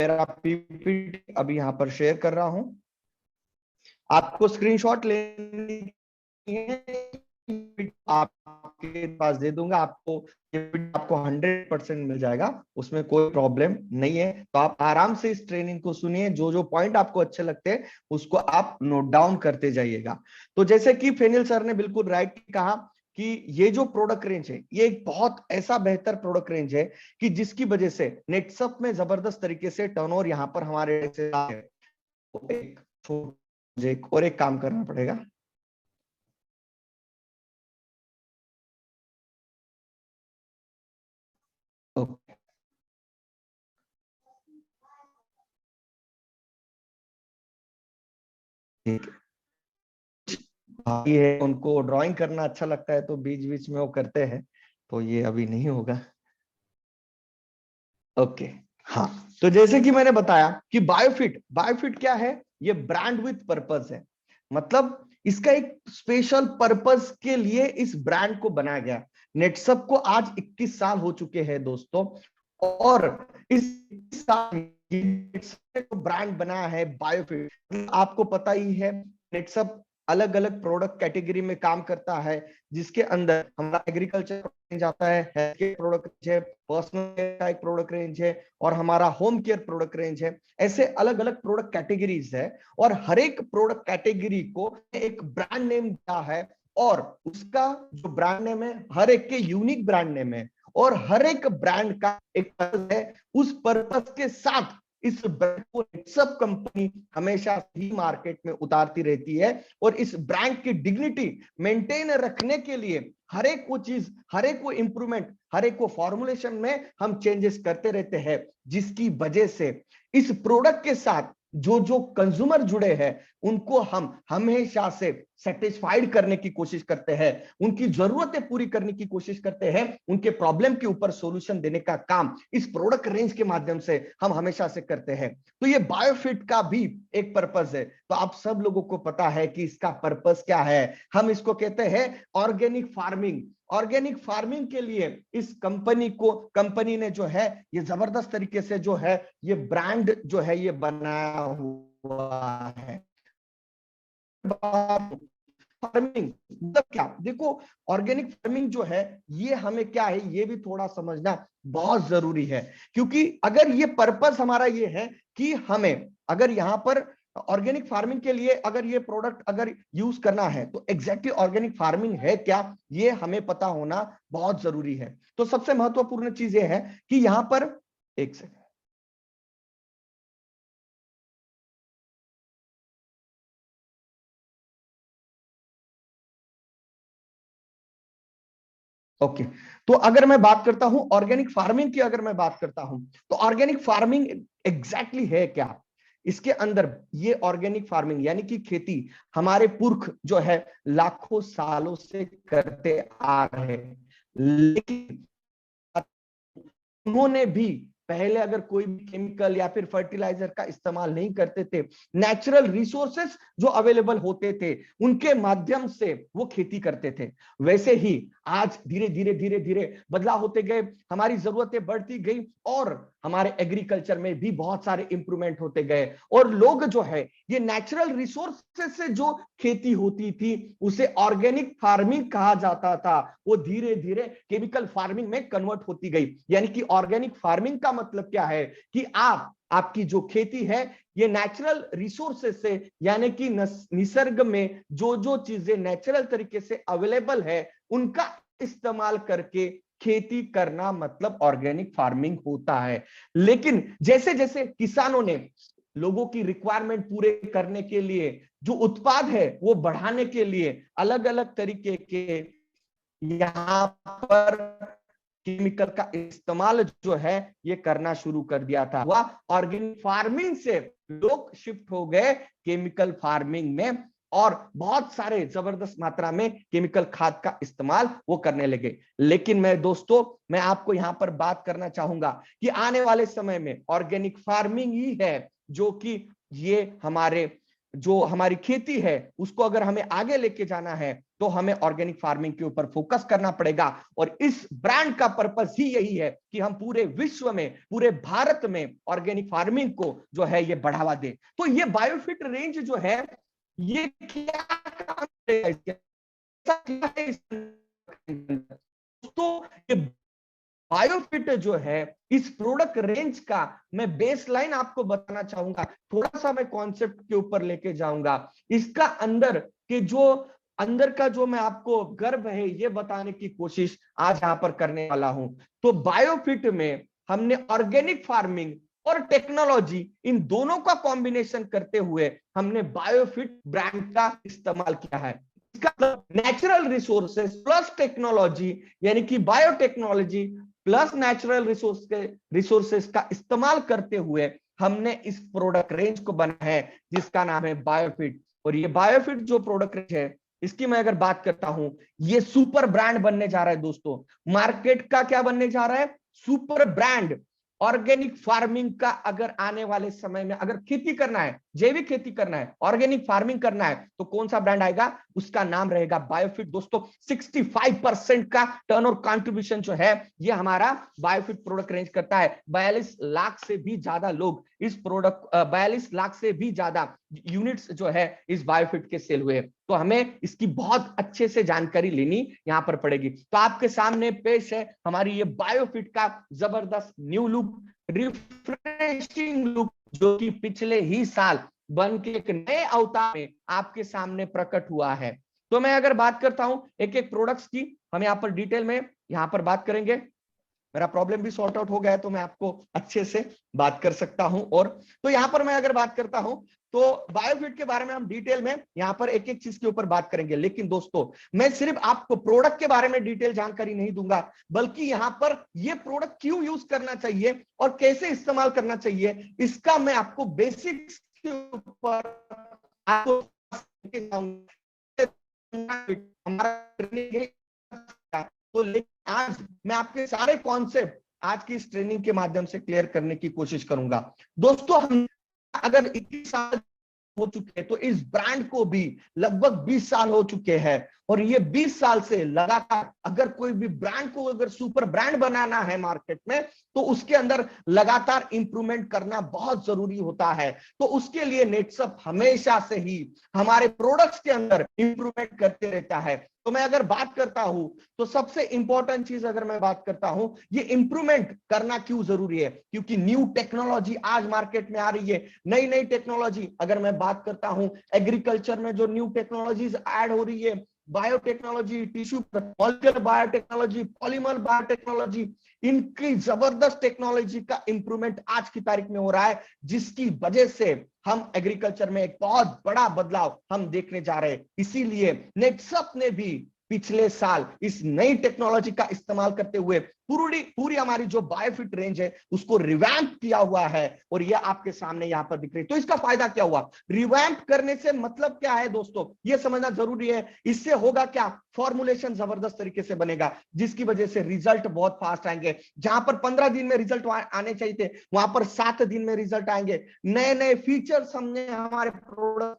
मेरा पीपीटी अभी यहाँ पर शेयर कर रहा हूं, आपको स्क्रीनशॉट लेनी है, आपके पास दे दूंगा, आपको 100% मिल जाएगा, उसमें कोई प्रॉब्लम नहीं है। तो आप आराम से इस ट्रेनिंग को सुनिए, जो जो पॉइंट आपको अच्छे लगते हैं उसको आप नोट डाउन करते जाइएगा। तो जैसे कि फेनिल सर ने बिल्कुल राइट कहा कि ये जो प्रोडक्ट रेंज है ये एक बहुत ऐसा बेहतर प्रोडक्ट रेंज है कि जिसकी वजह से नेटसप में जबरदस्त तरीके से टर्नओवर यहाँ पर हमारे एक और एक काम करना पड़ेगा। ओके, ठीक है। भाई है, उनको ड्राइंग करना अच्छा लगता है तो बीच बीच में वो करते हैं, तो ये अभी नहीं होगा। ओके, हाँ। तो जैसे कि मैंने बताया कि बायोफिट, बायोफिट क्या है, ये ब्रांड विथ पर्पस है। मतलब इसका एक स्पेशल पर्पस के लिए इस ब्रांड को बनाया गया। नेटसप को आज 21 साल हो चुके हैं दोस्तों, और इस 21 साल ब्रांड बनाया है बायोफिट। आपको पता ही है नेटसप अलग अलग प्रोडक्ट कैटेगरी में काम करता है, जिसके अंदर हमारा एग्रीकल्चर रेंज आता है, हेल्थ केयर प्रोडक्ट रेंज है, पर्सनल केयर का एक प्रोडक्ट रेंज है, और हमारा होम केयर प्रोडक्ट रेंज है। ऐसे अलग अलग प्रोडक्ट कैटेगरीज है, और हर एक प्रोडक्ट कैटेगरी को एक ब्रांड नेम दिया है, और उसका जो ब्रांड नेम है हर एक के यूनिक ब्रांड नेम है, और हर एक ब्रांड का एक पर्पस है। उस पर्पस के साथ इस ब्रांड को सब कंपनी हमेशा ही मार्केट में उतारती रहती है, और इस ब्रांड की डिग्निटी मेंटेन रखने के लिए हर एक वो चीज, हर एक वो इंप्रूवमेंट, हर एक वो फॉर्मुलेशन में हम चेंजेस करते रहते हैं, जिसकी वजह से इस प्रोडक्ट के साथ जो जो कंज्यूमर जुड़े हैं उनको हम हमेशा से सेटिस्फाइड करने की कोशिश करते हैं, उनकी जरूरतें पूरी करने की कोशिश करते हैं, उनके प्रॉब्लम के ऊपर सॉल्यूशन देने का काम इस प्रोडक्ट रेंज के माध्यम से हम हमेशा से करते हैं। तो ये बायोफिट का भी एक पर्पस है। तो आप सब लोगों को पता है कि इसका पर्पस क्या है। हम इसको कहते हैं ऑर्गेनिक फार्मिंग। ऑर्गेनिक फार्मिंग के लिए इस कंपनी ने जो है ये जबरदस्त तरीके से जो है ये ब्रांड जो है ये बनाया हुआ है। फार्मिंग मतलब क्या, देखो ऑर्गेनिक फार्मिंग जो है ये हमें क्या है ये भी थोड़ा समझना बहुत जरूरी है, क्योंकि अगर ये पर्पस हमारा ये है कि हमें अगर यहां पर ऑर्गेनिक फार्मिंग के लिए अगर ये प्रोडक्ट अगर यूज करना है तो एग्जैक्टली ऑर्गेनिक फार्मिंग है क्या, ये हमें पता होना बहुत जरूरी है। तो सबसे महत्वपूर्ण चीज ये है कि यहां पर एक सेकंड, ओके। तो अगर मैं बात करता हूं ऑर्गेनिक फार्मिंग की, अगर मैं बात करता हूं तो ऑर्गेनिक फार्मिंग एग्जैक्टली है क्या, इसके अंदर ये ऑर्गेनिक फार्मिंग यानी कि खेती हमारे पुरख जो है लाखों सालों से करते आ रहे हैं, लेकिन उन्होंने भी पहले अगर कोई भी केमिकल या फिर फर्टिलाइजर का इस्तेमाल नहीं करते थे, नेचुरल रिसोर्सेस जो अवेलेबल होते थे उनके माध्यम से वो खेती करते थे। वैसे ही आज धीरे धीरे धीरे धीरे बदलाव होते गए, हमारी जरूरतें बढ़ती गई, और हमारे एग्रीकल्चर में भी बहुत सारे इंप्रूवमेंट होते गए, और लोग जो है ये नेचुरल रिसोर्सेस से जो खेती होती थी उसे ऑर्गेनिक फार्मिंग कहा जाता था, वो धीरे धीरे केमिकल फार्मिंग में कन्वर्ट होती गई। यानी कि ऑर्गेनिक फार्मिंग का मतलब क्या है कि आपकी जो खेती है ये नेचुरल रिसोर्सेस से, यानी कि निसर्ग में जो जो चीजें नेचुरल तरीके से अवेलेबल है उनका इस्तेमाल करके खेती करना मतलब ऑर्गेनिक फार्मिंग होता है। लेकिन जैसे जैसे किसानों ने लोगों की रिक्वायरमेंट पूरे करने के लिए जो उत्पाद है वो बढ़ाने के लिए अलग अलग तरीके के यहां पर केमिकल का इस्तेमाल जो है ये करना शुरू कर दिया था, वह ऑर्गेनिक फार्मिंग से लोग शिफ्ट हो गए केमिकल फार्मिंग में, और बहुत सारे जबरदस्त मात्रा में केमिकल खाद का इस्तेमाल वो करने लगे। लेकिन मैं दोस्तों मैं आपको यहां पर बात करना चाहूंगा कि आने वाले समय में ऑर्गेनिक फार्मिंग ही है जो कि ये हमारे जो हमारी खेती है उसको अगर हमें आगे लेके जाना है तो हमें ऑर्गेनिक फार्मिंग के ऊपर फोकस करना पड़ेगा। और इस ब्रांड का पर्पस ही यही है कि हम पूरे विश्व में, पूरे भारत में ऑर्गेनिक फार्मिंग को जो है ये बढ़ावा दे। तो ये बायोफिट रेंज जो है ये क्या काम करेगा, तो ये बायोफिट जो है इस प्रोडक्ट रेंज का मैं बेसलाइन आपको बताना चाहूंगा, थोड़ा सा मैं कॉन्सेप्ट के ऊपर लेके जाऊंगा। इसका अंदर का जो मैं आपको गर्व है ये बताने की कोशिश आज यहां पर करने वाला हूं। तो बायोफिट में हमने ऑर्गेनिक फार्मिंग और टेक्नोलॉजी इन दोनों का कॉम्बिनेशन करते हुए हमने बायोफिट ब्रांड का इस्तेमाल किया है। इसका नेचुरल रिसोर्सेस प्लस टेक्नोलॉजी यानी कि बायोटेक्नोलॉजी प्लस नेचुरल रिसोर्सेस का इस्तेमाल करते हुए हमने इस प्रोडक्ट रेंज को बनाया है जिसका नाम है बायोफिट। और ये बायोफिट जो प्रोडक्ट रेंज है इसकी मैं अगर बात करता हूं, ये सुपर ब्रांड बनने जा रहा है दोस्तों। मार्केट का क्या बनने जा रहा है? Super brand. ऑर्गेनिक फार्मिंग का अगर आने वाले समय में अगर खेती करना है, जैविक खेती करना है, ऑर्गेनिक फार्मिंग करना है तो कौन सा ब्रांड आएगा? उसका नाम रहेगा बायोफिट। दोस्तों 65% का टर्न और कंट्रीब्यूशन जो है ये हमारा बायोफिट प्रोडक्ट रेंज करता है। 42 लाख से भी ज्यादा लोग इस प्रोडक्ट 42 लाख से भी ज्यादा यूनिट्स जो है इस बायोफिट के सेल हुए। तो हमें इसकी बहुत अच्छे से जानकारी लेनी यहां पर पड़ेगी। तो आपके सामने पेश है हमारी ये बायोफिट का जबरदस्त न्यू लुक, रिफ्रेशिंग लुक, जो कि पिछले ही साल बन के एक नए अवतार में आपके सामने प्रकट हुआ है। तो मैं अगर बात करता हूं एक एक प्रोडक्ट्स की, हम यहाँ पर डिटेल में यहाँ पर बात करेंगे। मेरा प्रॉब्लम भी सॉर्ट आउट हो गया है तो मैं आपको अच्छे से बात कर सकता हूं। और तो यहां पर मैं अगर बात करता हूं तो बायोफिट के बारे में हम डिटेल में यहां पर एक एक चीज के ऊपर बात करेंगे। लेकिन दोस्तों मैं सिर्फ आपको प्रोडक्ट के बारे में डिटेल जानकारी नहीं दूंगा, बल्कि यहां पर ये प्रोडक्ट क्यों यूज करना चाहिए और कैसे इस्तेमाल करना चाहिए इसका मैं आपको बेसिक्स के ऊपर आपको हमारा ट्रेनिंग। तो आज मैं आपके सारे कॉन्सेप्ट आज की इस ट्रेनिंग के माध्यम से क्लियर करने की कोशिश करूंगा। दोस्तों हम अगर 21 साल हो चुके हैं तो इस ब्रांड को भी लगभग 20 साल हो चुके हैं। और ये 20 साल से लगातार अगर कोई भी ब्रांड को अगर सुपर ब्रांड बनाना है मार्केट में तो उसके अंदर लगातार इंप्रूवमेंट करना बहुत जरूरी होता है। तो उसके लिए नेटसअप हमेशा से ही हमारे प्रोडक्ट्स के अंदर इंप्रूवमेंट करते रहता है। तो मैं अगर बात करता हूं तो सबसे इंपॉर्टेंट चीज अगर मैं बात करता हूं, ये इंप्रूवमेंट करना क्यों जरूरी है? क्योंकि न्यू टेक्नोलॉजी आज मार्केट में आ रही है। नई नई टेक्नोलॉजी अगर मैं बात करता हूं, एग्रीकल्चर में जो न्यू टेक्नोलॉजीज ऐड हो रही है, biotechnology, tissue molecular biotechnology, polymer biotechnology, इनकी जबरदस्त टेक्नोलॉजी का इंप्रूवमेंट आज की तारीख में हो रहा है, जिसकी वजह से हम एग्रीकल्चर में एक बहुत बड़ा बदलाव हम देखने जा रहे हैं। इसीलिए नेटसअप ने भी पिछले साल इस नई टेक्नोलॉजी का इस्तेमाल करते हुए पूरी हमारी जो बायोफिट रेंज है उसको रिवैम्प किया हुआ है और ये आपके सामने यहां पर दिख रही है। तो इसका फायदा क्या हुआ? रिवैम्प करने से मतलब क्या है दोस्तों, ये समझना जरूरी है। इससे होगा क्या? फॉर्मुलेशन जबरदस्त तरीके से बनेगा, जिसकी वजह से रिजल्ट बहुत फास्ट आएंगे। जहां पर 15 दिन में रिजल्ट आने चाहिए थे वहां पर 7 दिन में रिजल्ट आएंगे। नए नए फीचर्स हमने हमारे प्रोडक्ट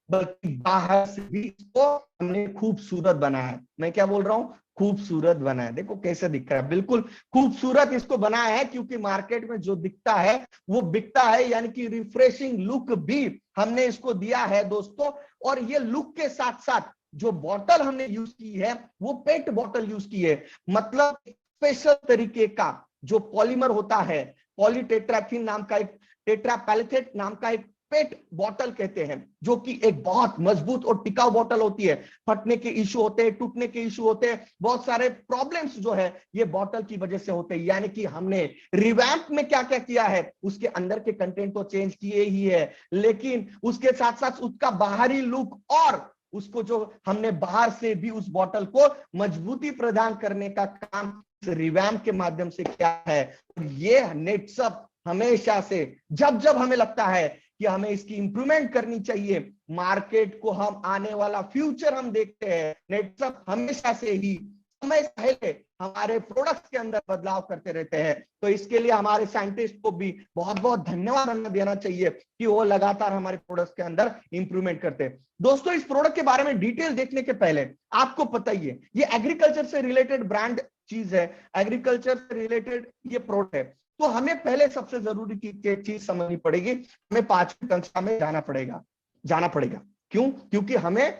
बल्कि बाहर से भी इसको हमने खूबसूरत बनाया है। मैं क्या बोल रहा हूं? खूबसूरत बनाया। देखो कैसे दिख रहा है, बिल्कुल खूबसूरत इसको बनाया है, क्योंकि मार्केट में जो दिखता है वो बिकता है। यानी कि रिफ्रेशिंग लुक भी हमने इसको दिया है दोस्तों। और ये लुक के साथ साथ जो बॉटल हमने यूज की है वो पेट बॉटल यूज की है। मतलब स्पेशल तरीके का जो पॉलीमर होता है, पॉलीटेट्राथीन नाम का एक, टेट्रापैलेथेट नाम का एक पेट बॉटल कहते हैं, जो कि एक बहुत मजबूत और टिकाऊ बॉटल होती है। फटने के इशू होते हैं, टूटने के इशू होते हैं, बहुत सारे प्रॉब्लम्स जो है ये बॉटल की वजह से होते हैं। यानी कि हमने रिवैम्प में क्या क्या किया है, उसके अंदर के कंटेंट तो चेंज किए ही है, लेकिन उसके साथ साथ उसका बाहरी लुक और उसको जो हमने बाहर से भी उस बॉटल को मजबूती प्रदान करने का काम रिवैम्प के माध्यम से किया है। ये नेटसअप हमेशा से जब जब हमें लगता है कि हमें इसकी इंप्रूवमेंट करनी चाहिए, मार्केट को हम आने वाला फ्यूचर हम देखते हैं, नेटसअप हमेशा से ही समय पहले हमारे प्रोडक्ट्स के अंदर बदलाव करते रहते हैं। तो इसके लिए हमारे साइंटिस्ट को भी बहुत बहुत धन्यवाद देना चाहिए कि वो लगातार हमारे प्रोडक्ट्स के अंदर इंप्रूवमेंट करते हैं। दोस्तों, इस प्रोडक्ट के बारे में डिटेल देखने के पहले आपको पता ही है ये एग्रीकल्चर से रिलेटेड ब्रांड चीज है, एग्रीकल्चर से रिलेटेड ये प्रोडक्ट है। तो हमें पहले सबसे जरूरी चीज समझनी पड़ेगी, हमें 5वीं कक्षा में जाना पड़ेगा। क्यों? क्योंकि हमें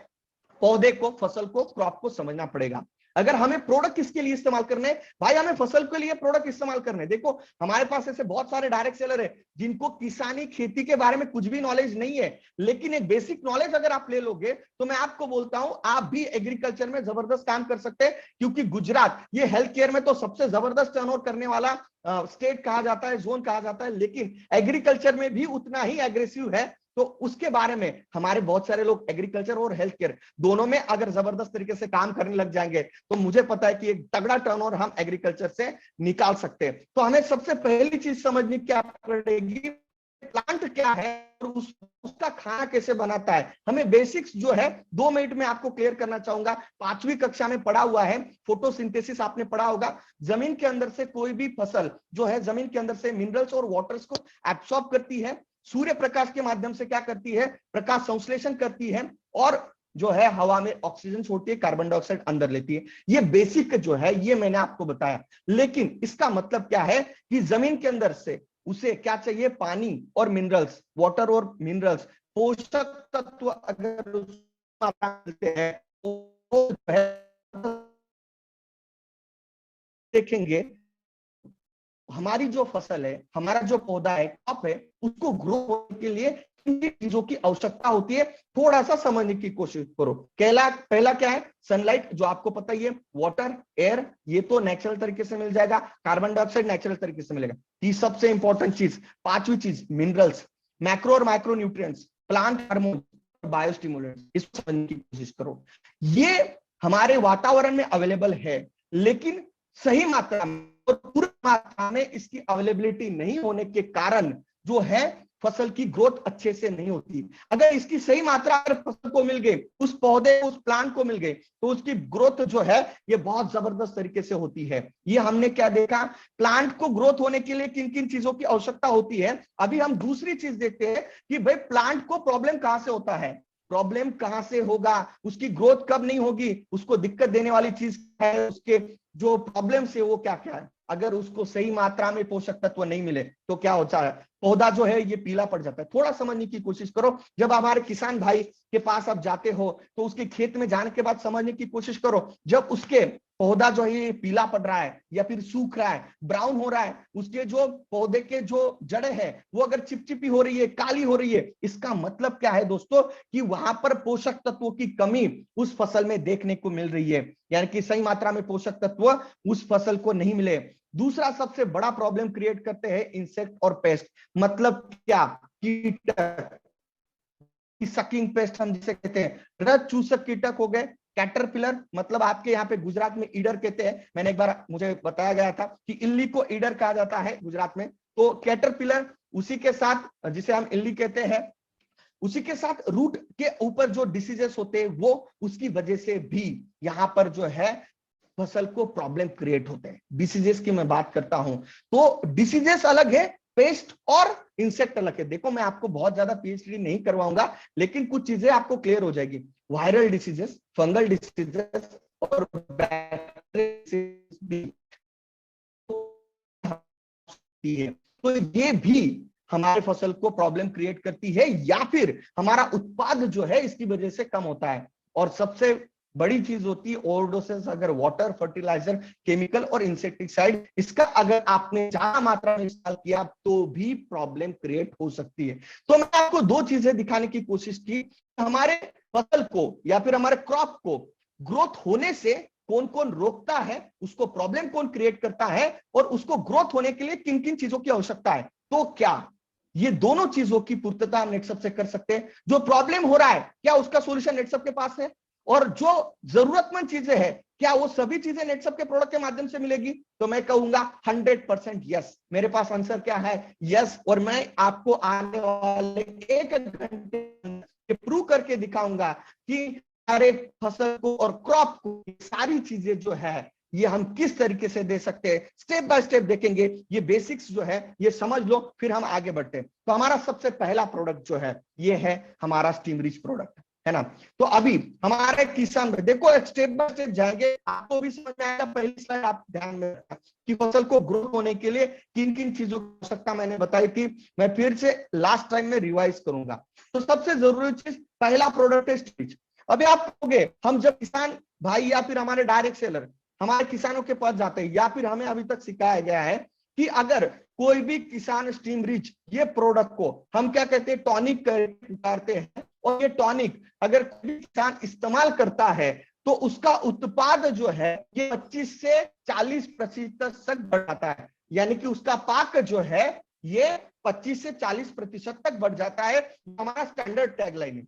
पौधे को, फसल को, क्रॉप को समझना पड़ेगा। अगर हमें प्रोडक्ट किसके लिए इस्तेमाल करने हैं भाई, हमें फसल के लिए प्रोडक्ट इस्तेमाल करने हैं। देखो हमारे पास ऐसे बहुत सारे डायरेक्ट सेलर है जिनको किसानी खेती के बारे में कुछ भी नॉलेज नहीं है, लेकिन एक बेसिक नॉलेज अगर आप ले लोगे तो मैं आपको बोलता हूं आप भी एग्रीकल्चर में जबरदस्त काम कर सकते हैं। क्योंकि गुजरात ये हेल्थ केयर में तो सबसे जबरदस्त टर्नओवर करने वाला स्टेट कहा जाता है, जोन कहा जाता है, लेकिन एग्रीकल्चर में भी उतना ही एग्रेसिव है। तो उसके बारे में हमारे बहुत सारे लोग एग्रीकल्चर और हेल्थ केयर दोनों में अगर जबरदस्त तरीके से काम करने लग जाएंगे तो मुझे पता है कि एक तगड़ा टर्नओवर हम एग्रीकल्चर से निकाल सकते हैं। तो हमें सबसे पहली चीज समझनी क्या पड़ेगी, प्लांट क्या है और उसका खाना कैसे बनाता है। हमें बेसिक्स जो है 2 मिनट में आपको क्लियर करना चाहूंगा। 5वीं कक्षा में पढ़ा हुआ है, फोटोसिंथेसिस आपने पढ़ा होगा। जमीन के अंदर से कोई भी फसल जो है जमीन के अंदर से मिनरल्स और वाटर्स को एब्सॉर्ब करती है, सूर्य प्रकाश के माध्यम से क्या करती है, प्रकाश संश्लेषण करती है और जो है हवा में ऑक्सीजन छोड़ती है, कार्बन डाइऑक्साइड अंदर लेती है। ये बेसिक जो है ये मैंने आपको बताया। लेकिन इसका मतलब क्या है कि जमीन के अंदर से उसे क्या चाहिए, पानी और मिनरल्स, वाटर और मिनरल्स, पोषक तत्व अगर मिलते हैं तो देखेंगे हमारी जो फसल है, हमारा जो पौधा है, क्रॉप है, उसको ग्रो होने के लिए किन चीजों की आवश्यकता होती है थोड़ा सा समझने की कोशिश करो। पहला क्या है, सनलाइट, जो आपको पता ही है, वाटर, एयर, ये तो नेचुरल तरीके से मिल जाएगा, कार्बन डाइऑक्साइड नेचुरल तरीके से मिलेगा। तीस सबसे इंपॉर्टेंट चीज, 5वीं चीज, मिनरल्स, मैक्रो और micro nutrients, plant hormone, biostimulants, इसको समझने की कोशिश करो। ये हमारे वातावरण में अवेलेबल है, लेकिन सही मात्रा में और पूरी मात्रा में इसकी अवेलेबिलिटी नहीं होने के कारण जो है फसल की ग्रोथ अच्छे से नहीं होती। अगर इसकी सही मात्रा अगर फसल को मिल गई, उस पौधे, उस प्लांट को मिल गई, तो उसकी ग्रोथ जो है ये बहुत जबरदस्त तरीके से होती है। ये हमने क्या देखा, प्लांट को ग्रोथ होने के लिए किन किन चीजों की आवश्यकता होती है। अभी हम दूसरी चीज देखते हैं कि भाई प्लांट को प्रॉब्लम कहां से होता है, प्रॉब्लम कहां से होगा, उसकी ग्रोथ कब नहीं होगी, उसको दिक्कत देने वाली चीज है, उसके जो प्रॉब्लम से वो क्या क्या है। अगर उसको सही मात्रा में पोषक तत्व नहीं मिले तो क्या होता है, पौधा जो है ये पीला पड़ जाता है। थोड़ा समझने की कोशिश करो। जब हमारे किसान भाई के पास आप जाते हो तो उसके खेत में जाने के बाद समझने की कोशिश करो, जब उसके पौधा जो है ये पीला पड़ रहा है या फिर सूख रहा है, ब्राउन हो रहा है, उसके जो पौधे के जो जड़ें हैं वो अगर चिपचिपी हो रही है, काली हो रही है, इसका मतलब क्या है दोस्तों कि वहां पर पोषक तत्वों की कमी उस फसल में देखने को मिल रही है, यानी कि सही मात्रा में पोषक तत्व उस फसल को नहीं मिले। दूसरा सबसे बड़ा प्रॉब्लम क्रिएट करते हैं इंसेक्ट और पेस्ट, मतलब क्या, कीटक, सकिंग पेस्ट हम जिसे कहते हैं, रस चूसक कीटक हो गए, कैटरपिलर, मतलब आपके यहाँ पे गुजरात में ईडर कहते हैं, मैंने एक बार मुझे बताया गया था कि इल्ली को ईडर कहा जाता है गुजरात में, तो कैटरपिलर, उसी के साथ जिसे हम इल्ली कहते हैं, उसी के साथ रूट के ऊपर जो डिसीजेस होते हैं वो उसकी वजह से भी यहाँ पर जो है फसल को प्रॉब्लम क्रिएट होते हैं। डिसीजेस की मैं बात करता हूं तो डिसीजेस अलग है, पेस्ट और इंसेक्ट अलग है। देखो मैं आपको बहुत ज्यादा पीएचडी नहीं करवाऊंगा, लेकिन कुछ चीजें आपको क्लियर हो जाएगी। वायरल डिसीजेस, फंगल डिसीजेस और बैक्टीरियल भी, तो ये भी हमारे फसल को प्रॉब्लम क्रिएट करती है या फिर हमारा उत्पाद जो है इसकी वजह से कम होता है। और सबसे बड़ी चीज होती है ओवरडोसेस, अगर वाटर, फर्टिलाइजर, केमिकल और इंसेक्टिसाइड, इसका अगर आपने ज्यादा मात्रा में इस्तेमाल किया तो भी प्रॉब्लम क्रिएट हो सकती है। तो मैं आपको दो चीजें दिखाने की कोशिश की, हमारे फसल को या फिर हमारे क्रॉप को ग्रोथ होने से कौन कौन रोकता है, उसको प्रॉब्लम कौन क्रिएट करता है और उसको ग्रोथ होने के लिए किन किन चीजों की आवश्यकता है। तो क्या ये दोनों चीजों की पूर्तता नेटसप से कर सकते हैं? जो प्रॉब्लम हो रहा है क्या उसका सॉल्यूशन नेटसप के पास है? और जो जरूरतमंद चीजें हैं क्या वो सभी चीजें नेटसप के प्रोडक्ट के माध्यम से मिलेगी? तो मैं कहूंगा 100% यस। मेरे पास आंसर क्या है? यस। और मैं आपको आने वाले 1 घंटे प्रूव करके दिखाऊंगा कि हमारे फसल को और क्रॉप को सारी चीजें जो है ये हम किस तरीके से दे सकते हैं, स्टेप बाय स्टेप देखेंगे। ये बेसिक्स जो है ये समझ लो, फिर हम आगे बढ़ते हैं। तो हमारा सबसे पहला प्रोडक्ट जो है ये है हमारा स्टीम रिच प्रोडक्ट, है ना। तो अभी हमारे किसान, देखो स्टेप बाय स्टेप जाएंगे, आपको भी समझ में आएगा। पहली स्लाइड आप ध्यान में रखना कि फसल को ग्रोथ होने के लिए किन किन चीजों की आवश्यकता मैंने बताई थी, मैं फिर से लास्ट टाइम में रिवाइज करूंगा। तो सबसे जरूरी चीज, पहला प्रोडक्ट है स्टीम रिच। अभी आप कहोगे, हम जब किसान भाई या फिर हमारे डायरेक्ट सेलर हमारे किसानों के पास जाते हैं, या फिर हमें अभी तक सिखाया गया है कि अगर कोई भी किसान स्टीम रिच ये प्रोडक्ट को हम क्या कहते हैं, टॉनिक करते हैं, और ये टॉनिक अगर कोई किसान इस्तेमाल करता है तो उसका उत्पाद जो है ये 25 से 40% तक बढ़ जाता है। यानी कि उसका पाक जो है ये 25 से 40% तक बढ़ जाता है। हमारा स्टैंडर्ड टैगलाइन है।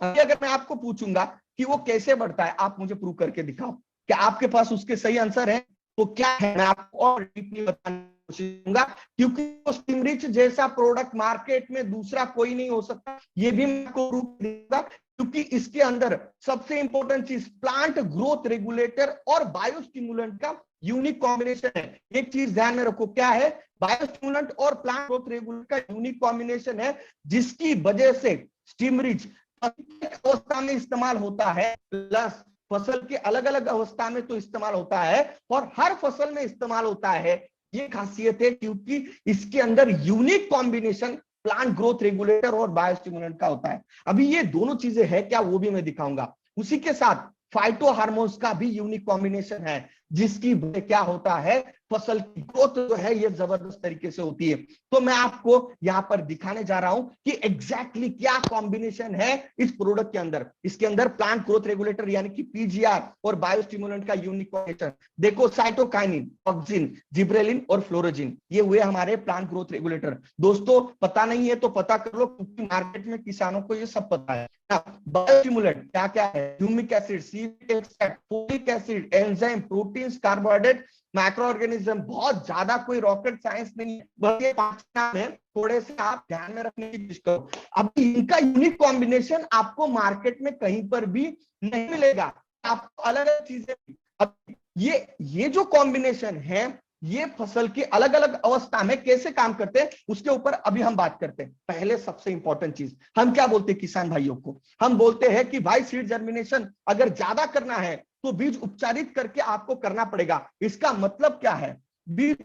अभी अगर मैं आपको पूछूंगा कि वो कैसे बढ़ता है, आप मुझे प्रूव करके दिखाओ, क्या आपके पास उसके सही आंसर है? तो क्या है, मैं आपको और डीपली बताने की कोशिश करूंगा, क्योंकि स्टीम रिच जैसा प्रोडक्ट मार्केट में दूसरा कोई नहीं हो सकता। ये भी मैं आपको प्रूव करूंगा, क्योंकि इसके अंदर सबसे इंपॉर्टेंट चीज प्लांट ग्रोथ रेगुलेटर और बायोस्टिमुलेंट का यूनिक कॉम्बिनेशन है। एक चीज ध्यान में रखो, क्या है? बायोस्टिमुलेंट और प्लांट ग्रोथ रेगुलेटर का यूनिक कॉम्बिनेशन है, जिसकी वजह से स्टीम रिच अवस्था में इस्तेमाल होता है, प्लस फसल के अलग अलग अवस्था में तो इस्तेमाल होता है, और हर फसल में इस्तेमाल होता है। ये खासियत है क्योंकि इसके अंदर unique combination plant growth regulator और बायोस्टिमुलेंट का होता है। अभी ये दोनों चीजें है क्या, वो भी मैं दिखाऊंगा। उसी के साथ फाइटो हार्मोन्स का भी यूनिक कॉम्बिनेशन है, जिसकी क्या होता है, फसल की ग्रोथ जो है ये जबरदस्त तरीके से होती है। तो मैं आपको यहां पर दिखाने जा रहा हूं कि एग्जैक्टली क्या कॉम्बिनेशन है इस प्रोडक्ट के अंदर। इसके अंदर प्लांट ग्रोथ रेगुलेटर यानी कि पीजीआर और बायोस्टिमुलेंट का यूनिक कॉम्बिनेशन। देखो, साइटोकाइनिन, ऑक्सिन, जिब्रेलिन और फ्लोरोजिन, ये हुए हमारे प्लांट ग्रोथ रेगुलेटर। दोस्तों पता नहीं है तो पता कर लो, क्योंकि मार्केट में किसानों को ये सब पता है। बायोस्टिमुलेंट क्या क्या है? Humic acid, Civic extract, folic acid, enzyme, proteins, carbohydrate, micro organism. बहुत ज्यादा कोई रॉकेट साइंस नहीं है, बस ये 5 नाम है, थोड़े से आप ध्यान में रखने की कोशिश करो। अब इनका यूनिक कॉम्बिनेशन आपको मार्केट में कहीं पर भी नहीं मिलेगा, आपको अलग अलग चीजें। अब ये जो कॉम्बिनेशन है ये फसल की अलग अलग अवस्था में कैसे काम करते हैं उसके ऊपर अभी हम बात करते हैं। पहले सबसे इंपॉर्टेंट चीज, हम क्या बोलते हैं किसान भाइयों को? हम बोलते हैं कि भाई सीड जर्मिनेशन अगर ज्यादा करना है तो बीज उपचारित करके आपको करना पड़ेगा। इसका मतलब क्या है? बीज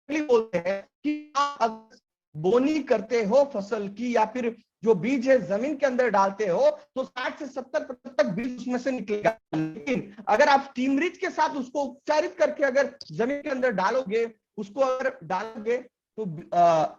बोलते हैं कि आप बोनी करते हो फसल की या फिर जो बीज है जमीन के अंदर डालते हो तो 60 से 70% तक बीज उसमें से निकलेगा। लेकिन अगर आप स्टीम रिच के साथ उसको उपचारित करके अगर जमीन के अंदर डालोगे, उसको अगर डालोगे तो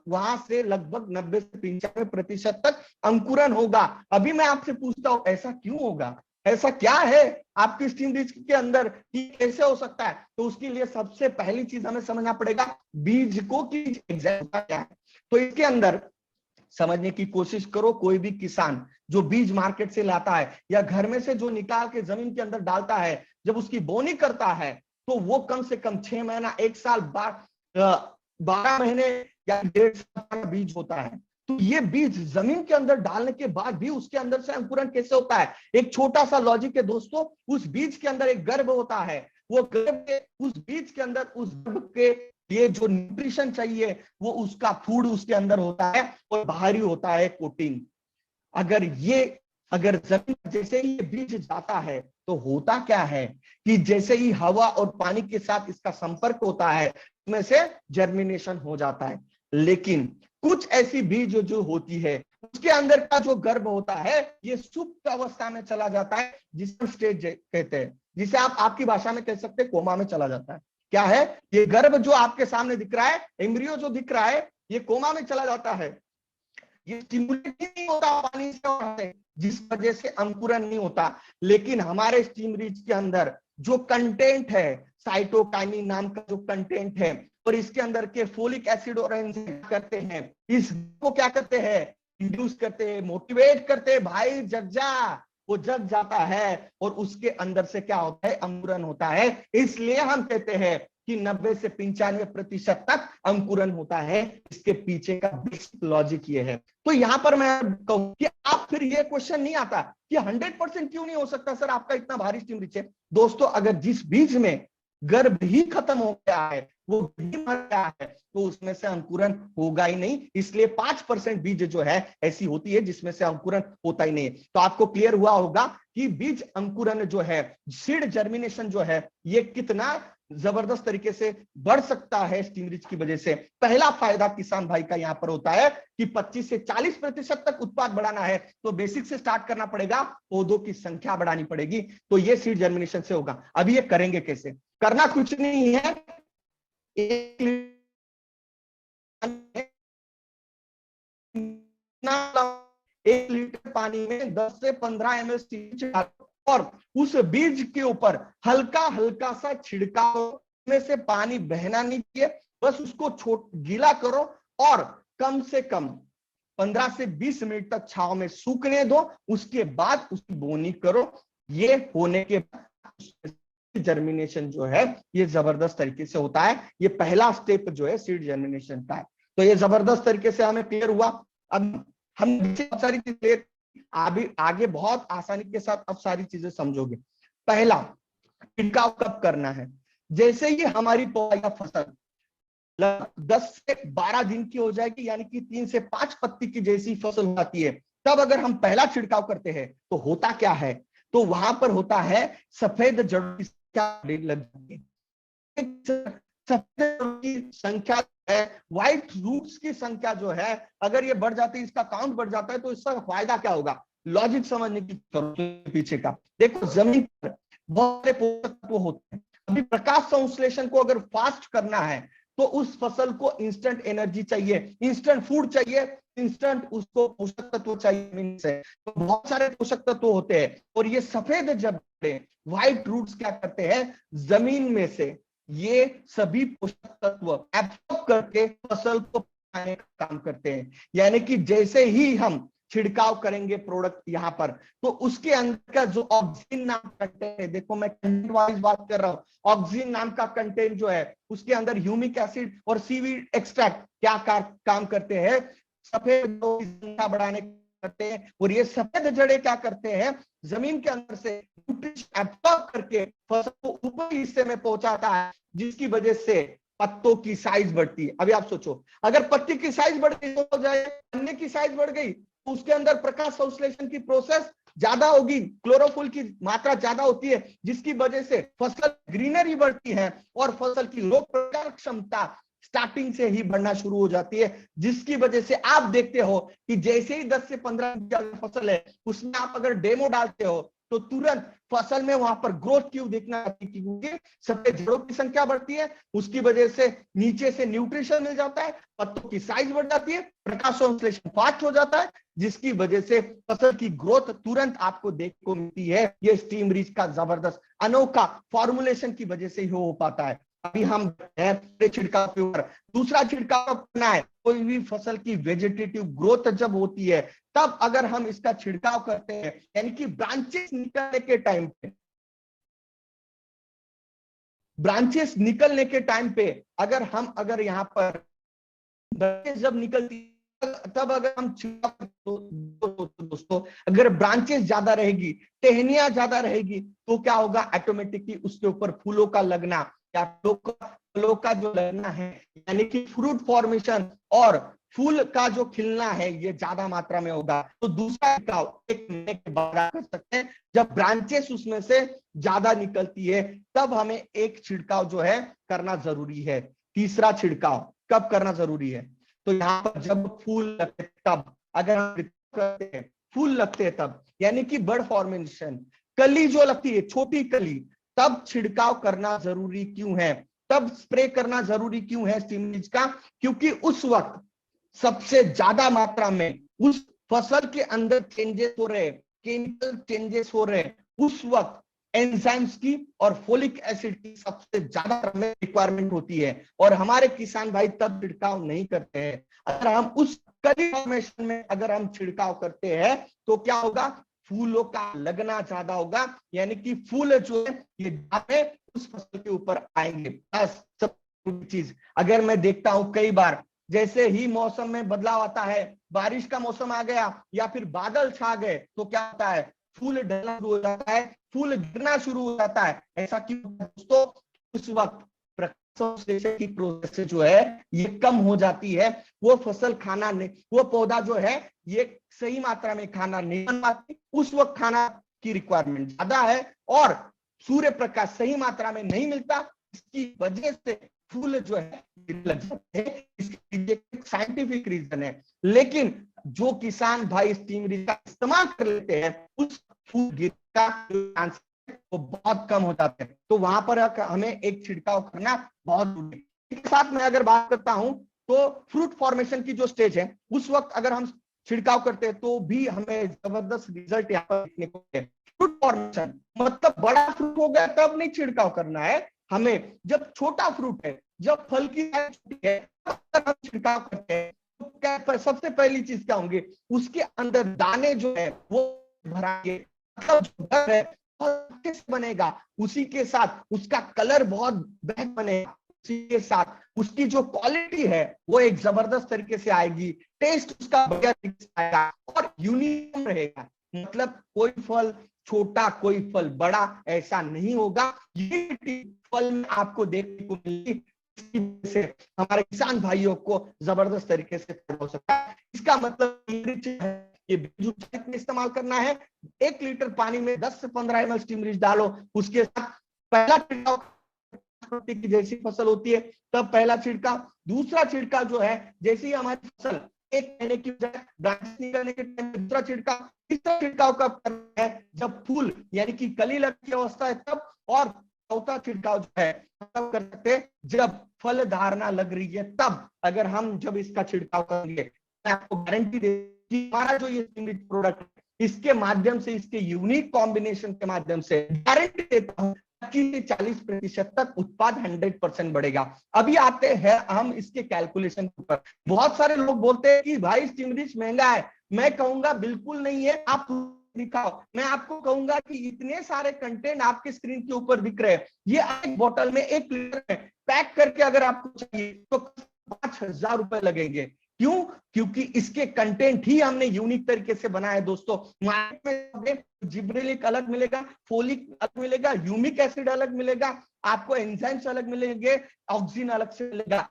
वहां से लगभग 90 से 95% तक अंकुरन होगा। अभी मैं आपसे पूछता हूं, ऐसा क्यों होगा? ऐसा क्या है आपकी स्टीम रिच के अंदर कि कैसे हो सकता है? तो उसके लिए सबसे पहली चीज हमें समझना पड़ेगा बीज को कि एग्जैक्ट क्या है। तो इसके अंदर समझने की कोशिश करो। कोई भी किसान जो बीज मार्केट से लाता है या घर में से जो निकाल के जमीन के अंदर डालता है, जब उसकी बोनी करता है तो वो कम से कम 6 महीना, 1 साल, 12 महीने या 1.5 साल का बीज होता है। तो ये बीज जमीन के अंदर डालने के बाद भी उसके अंदर से अंकुरन कैसे होता है? एक छोटा सा लॉजिक है दोस्तों, उस बीज के अंदर एक गर्भ होता है, वो गर्भ के उस बीज के अंदर उस गर्भ के ये जो न्यूट्रिशन चाहिए वो उसका फूड उसके अंदर होता है और बाहरी होता है कोटिंग। अगर जमीन जैसे ही ये बीज जाता है तो होता क्या है कि जैसे ही हवा और पानी के साथ इसका संपर्क होता है उसमें से जर्मिनेशन हो जाता है। लेकिन कुछ ऐसी बीज जो होती है उसके अंदर का जो गर्भ होता है ये सुप्त अवस्था में चला जाता है, जिसे स्टेज कहते हैं, जिसे आप आपकी भाषा में कह सकते हैं कोमा में चला जाता है। क्या है ये गर्भ जो आपके सामने दिख रहा है, एम्ब्रियो जो दिख रहा है, ये कोमा में चला जाता है। ये स्टिमुलेट नहीं होता पानी से, जिस वजह से अंकुरन नहीं होता। लेकिन हमारे स्टीम रिच के अंदर जो कंटेंट है, साइटोकाइनिन नाम का जो कंटेंट है, और इसके अंदर के फोलिक एसिड और एंजाइम करते हैं, इसको क्या करते हैं? इंड्यूस करते हैं, मोटिवेट करते हैं, भाई जग जा। वो जग जाता है और उसके अंदर से क्या होता है? अंकुरन होता है। इसलिए हम कहते हैं कि 90 से 95% तक अंकुरन होता है। इसके पीछे का बेसिक लॉजिक ये है। तो यहां पर मैं कहूं कि आप फिर ये क्वेश्चन नहीं आता कि 100% क्यों नहीं हो सकता सर आपका इतना भारी स्टीम रिच है। दोस्तों अगर जिस बीज में गर्भ ही खत्म हो गया है, वो भी मर गया है, तो उसमें से अंकुरन होगा ही नहीं। इसलिए 5% बीज जो है ऐसी होती है जिसमें से अंकुरन होता ही नहीं है। तो आपको क्लियर हुआ होगा कि बीज अंकुरन जो है, सीड जर्मिनेशन जो है, ये कितना जबरदस्त तरीके से बढ़ सकता है स्टीम रिच की वजह से। पहला फायदा किसान भाई का यहां पर होता है कि 25 से 40% तक उत्पाद बढ़ाना है तो बेसिक से स्टार्ट करना पड़ेगा, पौधों की संख्या बढ़ानी पड़ेगी। तो ये सीड जर्मिनेशन से होगा। अभी ये करेंगे कैसे? करना कुछ नहीं है, एक लीटर पानी में 10 से 15 ml सीड डालो और उस बीज के ऊपर हल्का हल्का सा छिड़काव, में से पानी बहना नहीं चाहिए, बस उसको गीला करो और कम से कम 15 से 20 मिनट तक छांव में सूखने दो। उसके बाद उसकी बोनी करो। ये होने के बाद जर्मिनेशन जो है ये जबरदस्त तरीके से होता है। ये पहला स्टेप जो है सीड जर्मिनेशन का है। तो ये जबरदस्त तरीके से हमें क्लियर हुआ। अब हम बहुत सारी चीजें आगे बहुत आसानी के साथ अब सारी चीजें समझोगे। पहला, छिड़काव कब करना है? जैसे ही हमारी पौधा फसल 10 से 12 दिन की हो जाएगी, यानी कि 3 से 5 पत्ती की जैसी फसल हो जाती है, तब अगर हम पहला छिड़काव करते हैं तो होता क्या है? तो वहां पर होता है सफेद जड़ों की संख्या लग जाती है। सफेद जड़ों की संख्या है, व्हाइट रूट्स की संख्या जो है, अगर ये बढ़ जाती है, इसका काउंट बढ़ जाता है, तो इसका फायदा क्या होगा? लॉजिक समझने की पीछे का। देखो, जमीन पर बहुत सारे पोषक तत्व होते हैं। अभी प्रकाश संश्लेषण को अगर फास्ट करना है तो उस फसल को इंस्टेंट एनर्जी चाहिए, इंस्टेंट फूड चाहिए, इंस्टेंट उसको पोषक तत्व चाहिए से। तो बहुत सारे पोषक तत्व होते हैं और ये सफेद जड़ें, व्हाइट रूट्स क्या करते हैं? जमीन में से ये सभी पोषक तत्व एब्सॉर्ब करके फसल को पाने का काम करते हैं। यानी कि जैसे ही हम छिड़काव करेंगे प्रोडक्ट यहां पर, तो उसके अंदर का जो ऑक्सीजन नाम का कंटेंट है, देखो मैं कंटेंट वाइज बात कर रहा हूं, ऑक्सीजन नाम का कंटेंट जो है उसके अंदर ह्यूमिक एसिड और सीवीड एक्सट्रैक्ट क्या काम करते हैं? सफेद जड़ों की संख्या बढ़ाने करते हैं। और ये सफेद जड़ें क्या करते हैं? जमीन के अंदर से न्यूट्रिशन एब्सॉर्ब करके फसल को ऊपरी हिस्से में पहुंचाता है, जिसकी वजह से पत्तों की साइज बढ़ती है। अभी आप सोचो, अगर पत्ती की साइज बढ़ गई तो हो जाए, अन्य की साइज बढ़ गई तो उसके अंदर प्रकाश संश्लेषण की प्रोसेस ज्यादा होगी, क्लोरोफिल की मात्रा ज्यादा होती है, जिसकी वजह से फसल ग्रीनरी बढ़ती है और फसल की रोग प्रतिरोधक क्षमता स्टार्टिंग से ही बढ़ना शुरू हो जाती है। जिसकी वजह से आप देखते हो कि जैसे ही 10 से 15 दिन की फसल है, उसमें आप अगर डेमो डालते हो तो तुरंत फसल में वहां पर ग्रोथ क्यों देखना आती है? क्योंकि सफेद जड़ों की संख्या बढ़ती है, उसकी वजह से नीचे से न्यूट्रिशन मिल जाता है, पत्तों की साइज बढ़ जाती है, प्रकाश संश्लेषण फास्ट हो जाता है, जिसकी वजह से फसल की ग्रोथ तुरंत आपको देखने को मिलती है। ये स्टीम रिच का जबरदस्त अनोखा फॉर्मुलेशन की वजह से ही हो पाता है। अभी हम छिड़काव के ऊपर दूसरा छिड़काव करना है। कोई भी फसल की वेजिटेटिव ग्रोथ जब होती है, तब अगर हम इसका छिड़काव करते हैं, यानी कि ब्रांचेस निकलने के टाइम पे, ब्रांचेस निकलने के टाइम पे अगर यहाँ पर ब्रांचेस जब निकलती तब अगर हम दोस्तों अगर ब्रांचेस ज्यादा रहेगी, टहनियां ज्यादा रहेगी, तो क्या होगा? ऑटोमेटिकली उसके ऊपर फूलों का लगना या फलों का जो लगना है, यानी कि फ्रूट फॉर्मेशन और फूल का जो खिलना है, ये ज्यादा मात्रा में होगा। तो दूसरा छिड़काव एक महीने के बाद कर सकते हैं, जब ब्रांचेस उसमें से ज्यादा निकलती है, तब हमें एक छिड़काव जो है करना जरूरी है। तीसरा छिड़काव कब करना जरूरी है? तो यहाँ पर जब फूल लगते तब, अगर हम करते हैं फूल लगते हैं तब, यानी कि बर्ड फॉर्मेशन, कली जो लगती है, छोटी कली, तब छिड़काव करना जरूरी क्यों है? तब स्प्रे करना जरूरी क्यों है स्टीम रिच का? क्योंकि उस वक्त सबसे ज्यादा मात्रा में उस फसल के अंदर चेंजेस हो रहे, केमिकल चेंजेस हो रहे, उस वक्त एंजाइम्स की और फोलिक एसिड की सबसे ज्यादा रिक्वायरमेंट होती है। और हमारे किसान भाई तब छिड़काव नहीं करते हैं। अगर हम उस कली फॉर्मेशन में अगर हम छिड़काव करते हैं तो क्या होगा? फूलों का लगना ज्यादा होगा, यानी कि फूल जो है ये उस फसल के ऊपर आएंगे। बस सब चीज। अगर मैं देखता हूं कई बार जैसे ही मौसम में बदलाव आता है, बारिश का मौसम आ गया या फिर बादल छा गए, तो क्या होता है, फूल ढलना शुरू हो जाता है, फूल गिरना शुरू हो जाता है। ऐसा क्यों होता है दोस्तों? उस वक्त प्रकाश की प्रोसेस जो है ये कम हो जाती है, वो फसल खाना नहीं, वो पौधा जो है ये सही मात्रा में खाना नहीं बन पाती, उस वक्त खाना की रिक्वायरमेंट ज्यादा है और सूर्य प्रकाश सही मात्रा में नहीं मिलता, इसकी वजह से फूल जो है लग जाते हैं। इसके साइंटिफिक रीजन है। लेकिन जो किसान भाई स्टीम रिज का इस्तेमाल कर लेते हैं, उस फूल गिरने का चांस वो बहुत कम हो जाते हैं। तो वहां पर हमें एक छिड़काव करना बहुत जरूरी है। इसके साथ मैं अगर बात करता हूं तो फ्रूट फॉर्मेशन की जो स्टेज है, उस वक्त अगर हम छिड़काव करते हैं तो भी हमें जबरदस्त रिजल्ट यहाँ पर देखने को मिले। फ्रूट फॉर्मेशन मतलब बड़ा फ्रूट हो गया तब नहीं छिड़काव करना है हमें, जब छोटा फ्रूट है, जब फल की छोटी है, तब हम छिड़काव करते हैं। तो क्या सबसे पहली चीज क्या होंगे, उसके अंदर दाने जो है वो भराएंगे, मतलब जो घर है किस बनेगा, उसी के साथ उसका कलर बहुत बेहतर बनेगा, उसी के साथ उसकी जो क्वालिटी है वो एक जबरदस्त तरीके से आएगी, टेस्ट उसका बढ़िया तरीके से आएगा और यूनिक रहेगा। मतलब कोई फल छोटा कोई फल बड़ा ऐसा नहीं होगा, ये फल में आपको देखने को मिलेगी। से हमारे किसान भाइयों को जबरदस्त तरीके से हो सकता है। इसका मतलब ये में इस्तेमाल करना है। 1 लीटर पानी में 10 से 15 ml स्टीम रिच डालो, उसके साथ पहला छिड़काव की जैसी फसल होती है तब पहला छिड़काव, दूसरा छिड़काव जो है जैसे ही हमारी फसल 1 महीने की ब्रांच निकलने के टाइम दूसरा छिड़काव, तीसरा छिड़काव कब करना है, जब फूल यानी कि कली लगने की अवस्था है तब, और चौथा छिड़काव जो है तब कर सकते हैं जब फल धारणा लग रही है तब। अगर हम जब इसका छिड़काव करेंगे, मैं आपको गारंटी दे कि हमारा जो ये प्रोडक्ट इसके माध्यम से, इसके यूनिक कॉम्बिनेशन के माध्यम से गारंटी देता हूं 40% तक उत्पाद 100% बढ़ेगा। अभी आते हैं हम इसके कैलकुलेशन पर। बहुत सारे लोग बोलते हैं कि भाई स्टीमरिच महंगा है, मैं कहूंगा बिल्कुल नहीं है, आप दिखाओ। मैं आपको कहूंगा कि इतने सारे कंटेंट आपके स्क्रीन के ऊपर दिख रहे हैं, ये एक बोतल में 1 लीटर में पैक करके अगर आपको चाहिए तो 5,000 रुपए लगेंगे। क्यों? क्योंकि इसके कंटेंट ही हमने यूनिक तरीके से बनाए दोस्तों। मार्केट में जिब्रेलिक अलग मिलेगा, फोलिक अलग मिलेगा, ह्यूमिक एसिड अलग मिलेगा, आपको एंजाइम्स अलग मिलेंगे, ऑक्सीजन अलग से मिलेगा,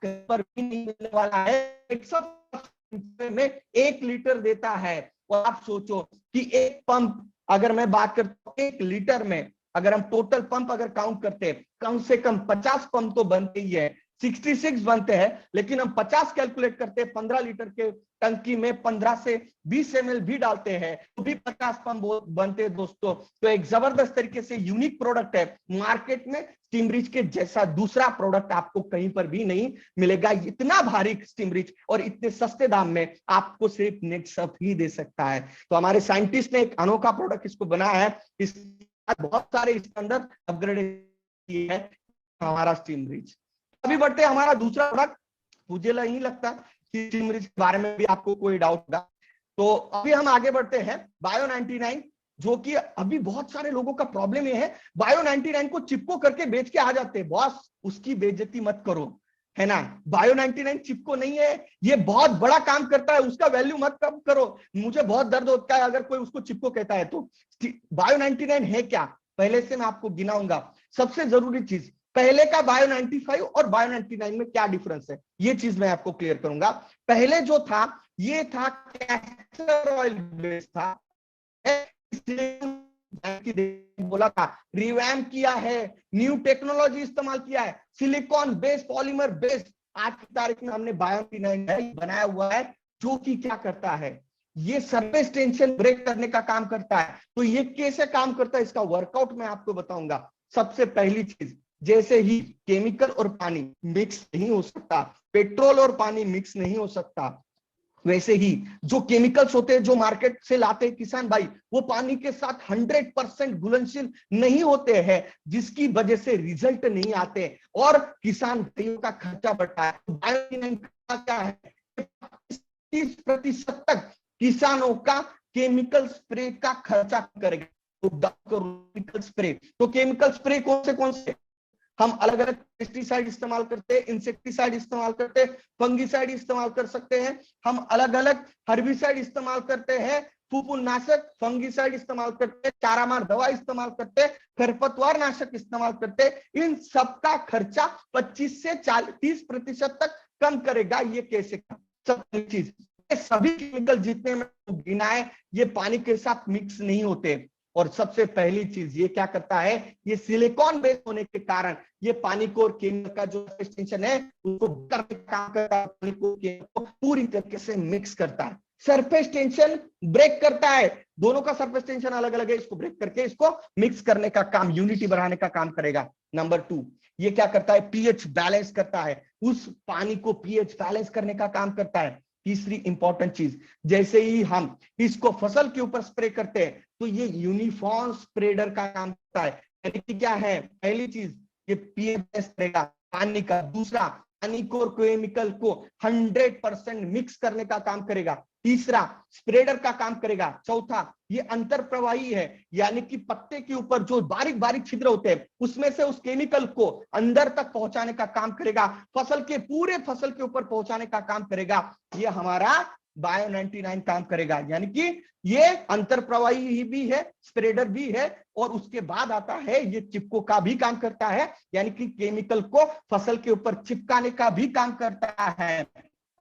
पर भी नहीं मिलने वाला है। 100 में 1 लीटर देता है। और आप सोचो कि एक पंप, अगर मैं बात करता हूं 1 लीटर में, अगर हम टोटल पंप अगर काउंट करते हैं, कम से कम 50 पंप तो बनते ही है, 66 बनते हैं, लेकिन हम 50 कैलकुलेट करते हैं, 15 लीटर के टंकी में 15 से 20 ml भी डालते हैं तो भी 50 पंप बनते हैं दोस्तों। तो एक जबरदस्त तरीके से यूनिक प्रोडक्ट है। मार्केट में स्टीमरिच के जैसा दूसरा प्रोडक्ट आपको कहीं पर भी नहीं मिलेगा। इतना भारी स्टीमरिच और इतने सस्ते दाम में आपको सिर्फ नेक्सअप ही दे सकता है। तो हमारे साइंटिस्ट ने एक अनोखा प्रोडक्ट इसको बनाया है, इस बहुत सारे इसके अंदर अपग्रेड किए है हमारा स्टीमरिच। अभी बढ़ते हैं हमारा दूसरा प्रोडक्ट। मुझे नहीं लगता कि स्टीमरिच के बारे में भी आपको कोई डाउट होगा, तो अभी हम आगे बढ़ते हैं बायो 99, जो कि अभी बहुत सारे लोगों का प्रॉब्लम ये है, बायो 99 को चिपको करके बेच के आ जाते हैं। बॉस उसकी बेइज्जती मत करो, है ना। बायो 99 चिपको नहीं है, ये बहुत बड़ा काम करता है, उसका वैल्यू मत कम करो। मुझे बहुत दर्द होता है अगर कोई उसको चिपको कहता है। तो बायो 99 है क्या, पहले से मैं आपको गिनाऊंगा। सबसे जरूरी चीज, पहले का बायो 95 और बायो 99 में क्या डिफरेंस है, ये चीज मैं आपको क्लियर करूंगा। पहले जो था ये था कैस्टर ऑयल बेस्ड था, बोला था रिवैम किया है, न्यू टेक्नोलॉजी इस्तेमाल किया है, सिलिकॉन बेस्ड, पॉलीमर बेस्ड। आज की तारीख में हमने बायो 99 बनाया हुआ है, जो कि क्या करता है, ये सरफेस टेंशन ब्रेक करने का काम करता है। तो ये कैसे काम करता है, इसका वर्कआउट मैं आपको बताऊंगा। सबसे पहली चीज, जैसे ही केमिकल और पानी मिक्स नहीं हो सकता, पेट्रोल और पानी मिक्स नहीं हो सकता, वैसे ही जो केमिकल्स होते हैं जो मार्केट से लाते हैं किसान भाई, वो पानी के साथ 100% घुलनशील नहीं होते हैं, जिसकी वजह से रिजल्ट नहीं आते और किसान भाइयों का खर्चा बढ़ता है। बायो क्या है, 30% तक किसानों का केमिकल स्प्रे का खर्चा करेगा। तो केमिकल स्प्रे कौन से हम अलग अलग पेस्टिसाइड इस्तेमाल करते हैं, इंसेक्टिसाइड इस्तेमाल करते हैं, फंगिसाइड इस्तेमाल कर सकते हैं, हम अलग अलग हर्बिसाइड इस्तेमाल करते हैं, फूफुंडनाशक फंगिसाइड इस्तेमाल करते हैं, चारामार दवा इस्तेमाल करते हैं, खरपतवार नाशक इस्तेमाल करते हैं। इन सबका खर्चा 25 से 30% तक कम करेगा ये कैसे? सब चीज, सभी केमिकल जितने में गिनाए ये पानी के साथ मिक्स नहीं होते। और सबसे पहली चीज ये क्या करता है, ये सिलिकॉन बेस होने के कारण ये पानी को और केमिकल का जो एक्सटेंशन है उसको करने का काम करता है, पानी को पूरी तरीके से मिक्स करता है। सरफेस टेंशन ब्रेक करता है, दोनों का सरफेस टेंशन अलग अलग है, इसको ब्रेक करके इसको मिक्स करने का काम, यूनिटी बढ़ाने का काम करेगा। नंबर 2, ये क्या करता है, पीएच बैलेंस करता है, उस पानी को पीएच बैलेंस करने का काम करता है। तीसरी इंपॉर्टेंट चीज, जैसे ही हम इसको फसल के ऊपर स्प्रे करते हैं तो ये यूनिफॉर्म स्प्रेडर का काम करता है। यानी कि क्या है, पहली चीज ये पीएच बैलेंस करेगा पानी का, दूसरा पानी को और केमिकल को 100% मिक्स करने का काम करेगा, तीसरा स्प्रेडर का काम करेगा, चौथा ये अंतर प्रवाही है, यानी कि पत्ते के ऊपर जो बारीक बारीक छिद्र होते हैं उसमें से उस केमिकल को अंदर तक पहुंचाने का काम करेगा, फसल के पूरे फसल के ऊपर पहुंचाने का काम करेगा। ये हमारा बायो 99 काम करेगा, यानी कि ये अंतर प्रवाही भी है, स्प्रेडर भी है, और उसके बाद आता है ये चिपको का भी काम करता है, यानी कि केमिकल को फसल के ऊपर चिपकाने का भी काम करता है।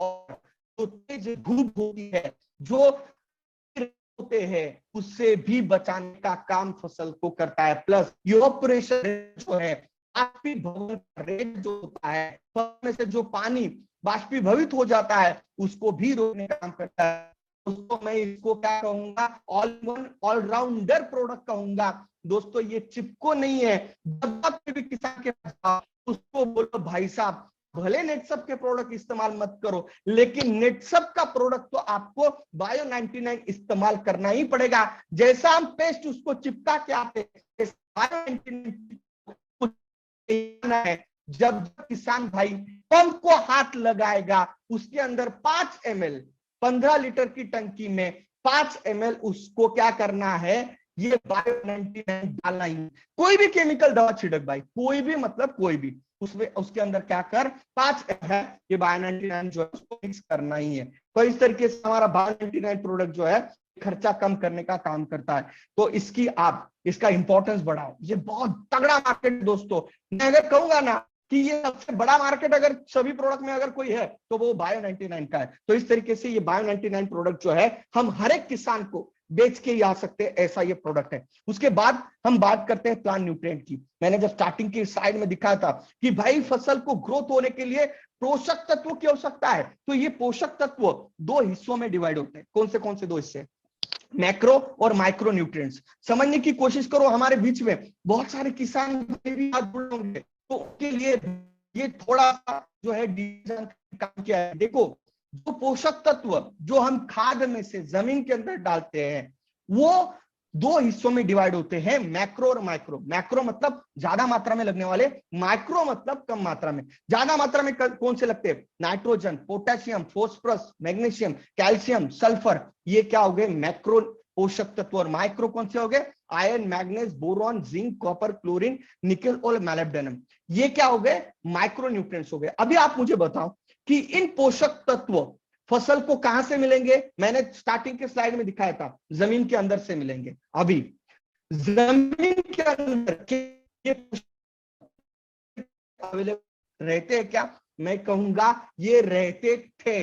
और जो तेज धूप होती है, जो होते हैं, उससे भी बचाने का काम फसल को करता है। प्लस इवेपोरेशन जो है, बाष्पीभवन रेट जो होता है, में से जो पानी बाष्पीभवित हो जाता है उसको भी रोकने का काम करता है। दोस्तों मैं इसको क्या कहूंगा, ऑलराउंडर प्रोडक्ट कहूंगा। दोस्तों ये चिपको नहीं है, जब भी किसान के पास उसको बोलो भाई साहब भले नेटसप के प्रोडक्ट इस्तेमाल मत करो, लेकिन नेटसप का प्रोडक्ट तो आपको बायो 99 इस्तेमाल करना ही पड़ेगा। जैसा हम पेस्ट उसको चिपका के आते बायो 99 है, जब किसान भाई पंप को हाथ लगाएगा उसके अंदर 5 ml 15 लीटर की टंकी में 5 ml उसको क्या करना है, ये बायो 99 डालना ही। कोई भी केमिकल दवा छिड़क भाई, कोई भी मतलब कोई भी, उसमें उसके अंदर क्या कर 5 है, ये बायो 99 जो है उसको मिक्स करना ही है। तो इस तरीके से हमारा बायो 99 प्रोडक्ट जो है खर्चा कम करने का काम करता है। तो इसकी आप इसका इंपॉर्टेंस बढ़ाओ, ये बहुत तगड़ा मार्केट दोस्तों। मैं अगर कहूंगा ना कि ये सबसे बड़ा मार्केट अगर सभी प्रोडक्ट में अगर कोई है तो वो बायो 99 का है। तो इस तरीके से ये बायो 99 प्रोडक्ट जो है हम हर एक किसान को बेच के ही आ सकते हैं, ऐसा ये प्रोडक्ट है। उसके बाद हम बात करते हैं प्लांट न्यूट्रिएंट की। मैंने जब स्टार्टिंग की स्लाइड में दिखाया था कि भाई फसल को ग्रोथ होने के लिए पोषक तत्व की आवश्यकता है, तो ये पोषक तत्व 2 हिस्सों में डिवाइड होते हैं। कौन से 2 हिस्से, मैक्रो और माइक्रो न्यूट्रिएंट्स। समझने की कोशिश करो, हमारे बीच में बहुत सारे किसान भी जुड़े होंगे, तो उसके लिए ये थोड़ा सा जो है डिवीजन काम किया है। देखो जो पोषक तत्व जो हम खाद में से जमीन के अंदर डालते हैं वो 2 हिस्सों में डिवाइड होते हैं, मैक्रो और माइक्रो। मैक्रो मतलब ज्यादा मात्रा में लगने वाले, माइक्रो मतलब कम मात्रा में। ज्यादा मात्रा में कौन से लगते हैं, nitrogen, potassium, phosphorus, magnesium, calcium, sulphur, ये क्या हो गए मैक्रो पोषक तत्व। और माइक्रो कौन से हो गए, iron, manganese, boron, zinc, copper, chlorine, निकल और मोलिब्डेनम, ये क्या हो गए माइक्रो न्यूट्रिएंट्स हो गए। अभी आप मुझे बताओ कि इन पोषक तत्व फसल को कहां से मिलेंगे। मैंने स्टार्टिंग के स्लाइड में दिखाया था जमीन के अंदर से मिलेंगे। अभी जमीन के अंदर ये अवेलेबल रहते हैं क्या, मैं कहूंगा ये रहते थे,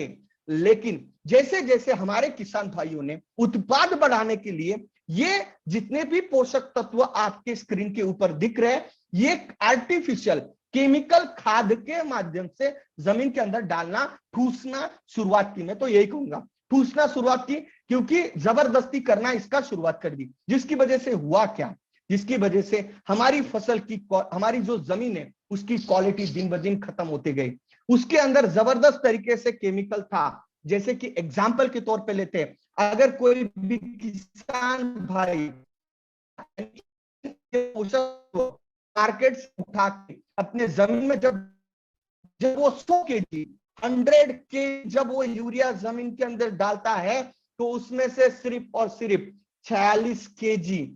लेकिन जैसे जैसे हमारे किसान भाइयों ने उत्पाद बढ़ाने के लिए ये जितने भी पोषक तत्व आपके स्क्रीन के ऊपर दिख रहे हैं, ये आर्टिफिशियल केमिकल खाद के माध्यम से जमीन के अंदर डालना, ठूसना शुरुआत की। मैं तो यही कहूंगा ठूसना शुरुआत की, क्योंकि जबरदस्ती करना इसका शुरुआत कर दी। जिसकी वजह से हुआ क्या, जिसकी वजह से हमारी फसल की, हमारी जो जमीन है उसकी क्वालिटी दिन ब दिन खत्म होती गई। उसके अंदर जबरदस्त तरीके से केमिकल था। जैसे कि एग्जाम्पल के तौर पे लेते हैं, अगर कोई भी किसान भाई मार्केट से उठा के अपने जमीन में जब वो 100 kg 100 kg जब वो यूरिया जमीन के अंदर डालता है, तो उसमें से सिर्फ और सिर्फ 46 kg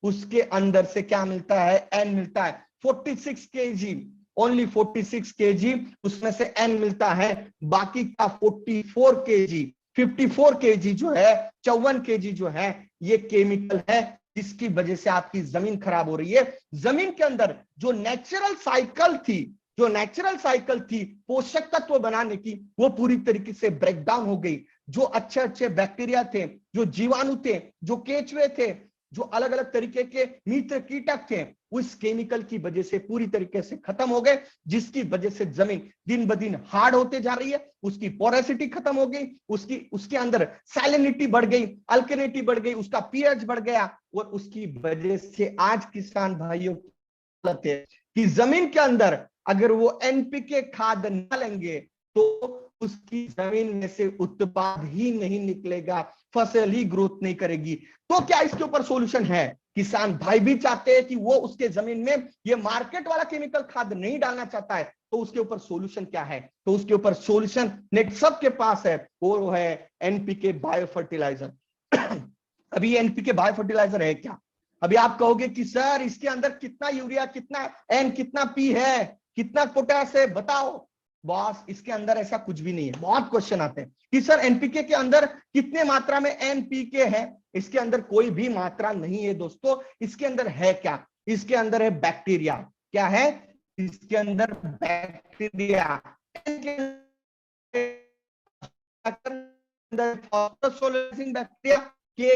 उसके अंदर से क्या मिलता है, एन मिलता है। 46 केजी, ओनली 46 केजी उसमें से एन मिलता है, बाकी का 44 केजी, 54 केजी जो है, 54 केजी जो है ये केमिकल है, जिसकी वजह से आपकी जमीन खराब हो रही है। जमीन के अंदर जो नेचुरल साइकिल थी, जो नेचुरल साइकिल थी पोषक तत्व बनाने की, वो पूरी तरीके से ब्रेक डाउन हो गई। जो अच्छे अच्छे बैक्टीरिया थे, जो जीवाणु थे, जो केचुए थे, जो अलग अलग तरीके के मित्र कीटक थे, उस केमिकल की वजह से पूरी तरीके से खत्म हो गए, जिसकी वजह से जमीन दिन ब दिन हार्ड होते जा रही है, उसकी पोरेसिटी खत्म हो गई, उसके अंदर सैलिनिटी बढ़ गई, अल्कलिनिटी बढ़ गई, उसका पीएच बढ़ गया, और उसकी वजह से आज किसान भाइयों कि जमीन के अंदर अगर वो एनपीके खाद न लेंगे तो उसकी जमीन में से उत्पाद ही नहीं निकलेगा, फसल ही ग्रोथ नहीं करेगी। तो क्या इसके ऊपर सॉल्यूशन है? किसान भाई भी चाहते हैं कि वो उसके जमीन में ये मार्केट वाला केमिकल खाद नहीं डालना चाहता है, तो उसके ऊपर सॉल्यूशन क्या है? तो उसके ऊपर सॉल्यूशन नेक्सप के पास है, वो है एनपीके बायो फर्टिलाइजर। अभी एनपीके बायो फर्टिलाइजर है क्या? अभी आप कहोगे कि सर इसके अंदर कितना यूरिया, कितना एन, कितना पी है, कितना पोटास है, बताओ। बॉस इसके अंदर ऐसा कुछ भी नहीं है। बहुत क्वेश्चन आते हैं कि सर एनपीके के अंदर कितने मात्रा में एनपीके है? इसके अंदर कोई भी मात्रा नहीं है दोस्तों। इसके अंदर है क्या? इसके अंदर है बैक्टीरिया। क्या है इसके अंदर? बैक्टीरिया। बैक्टीरिया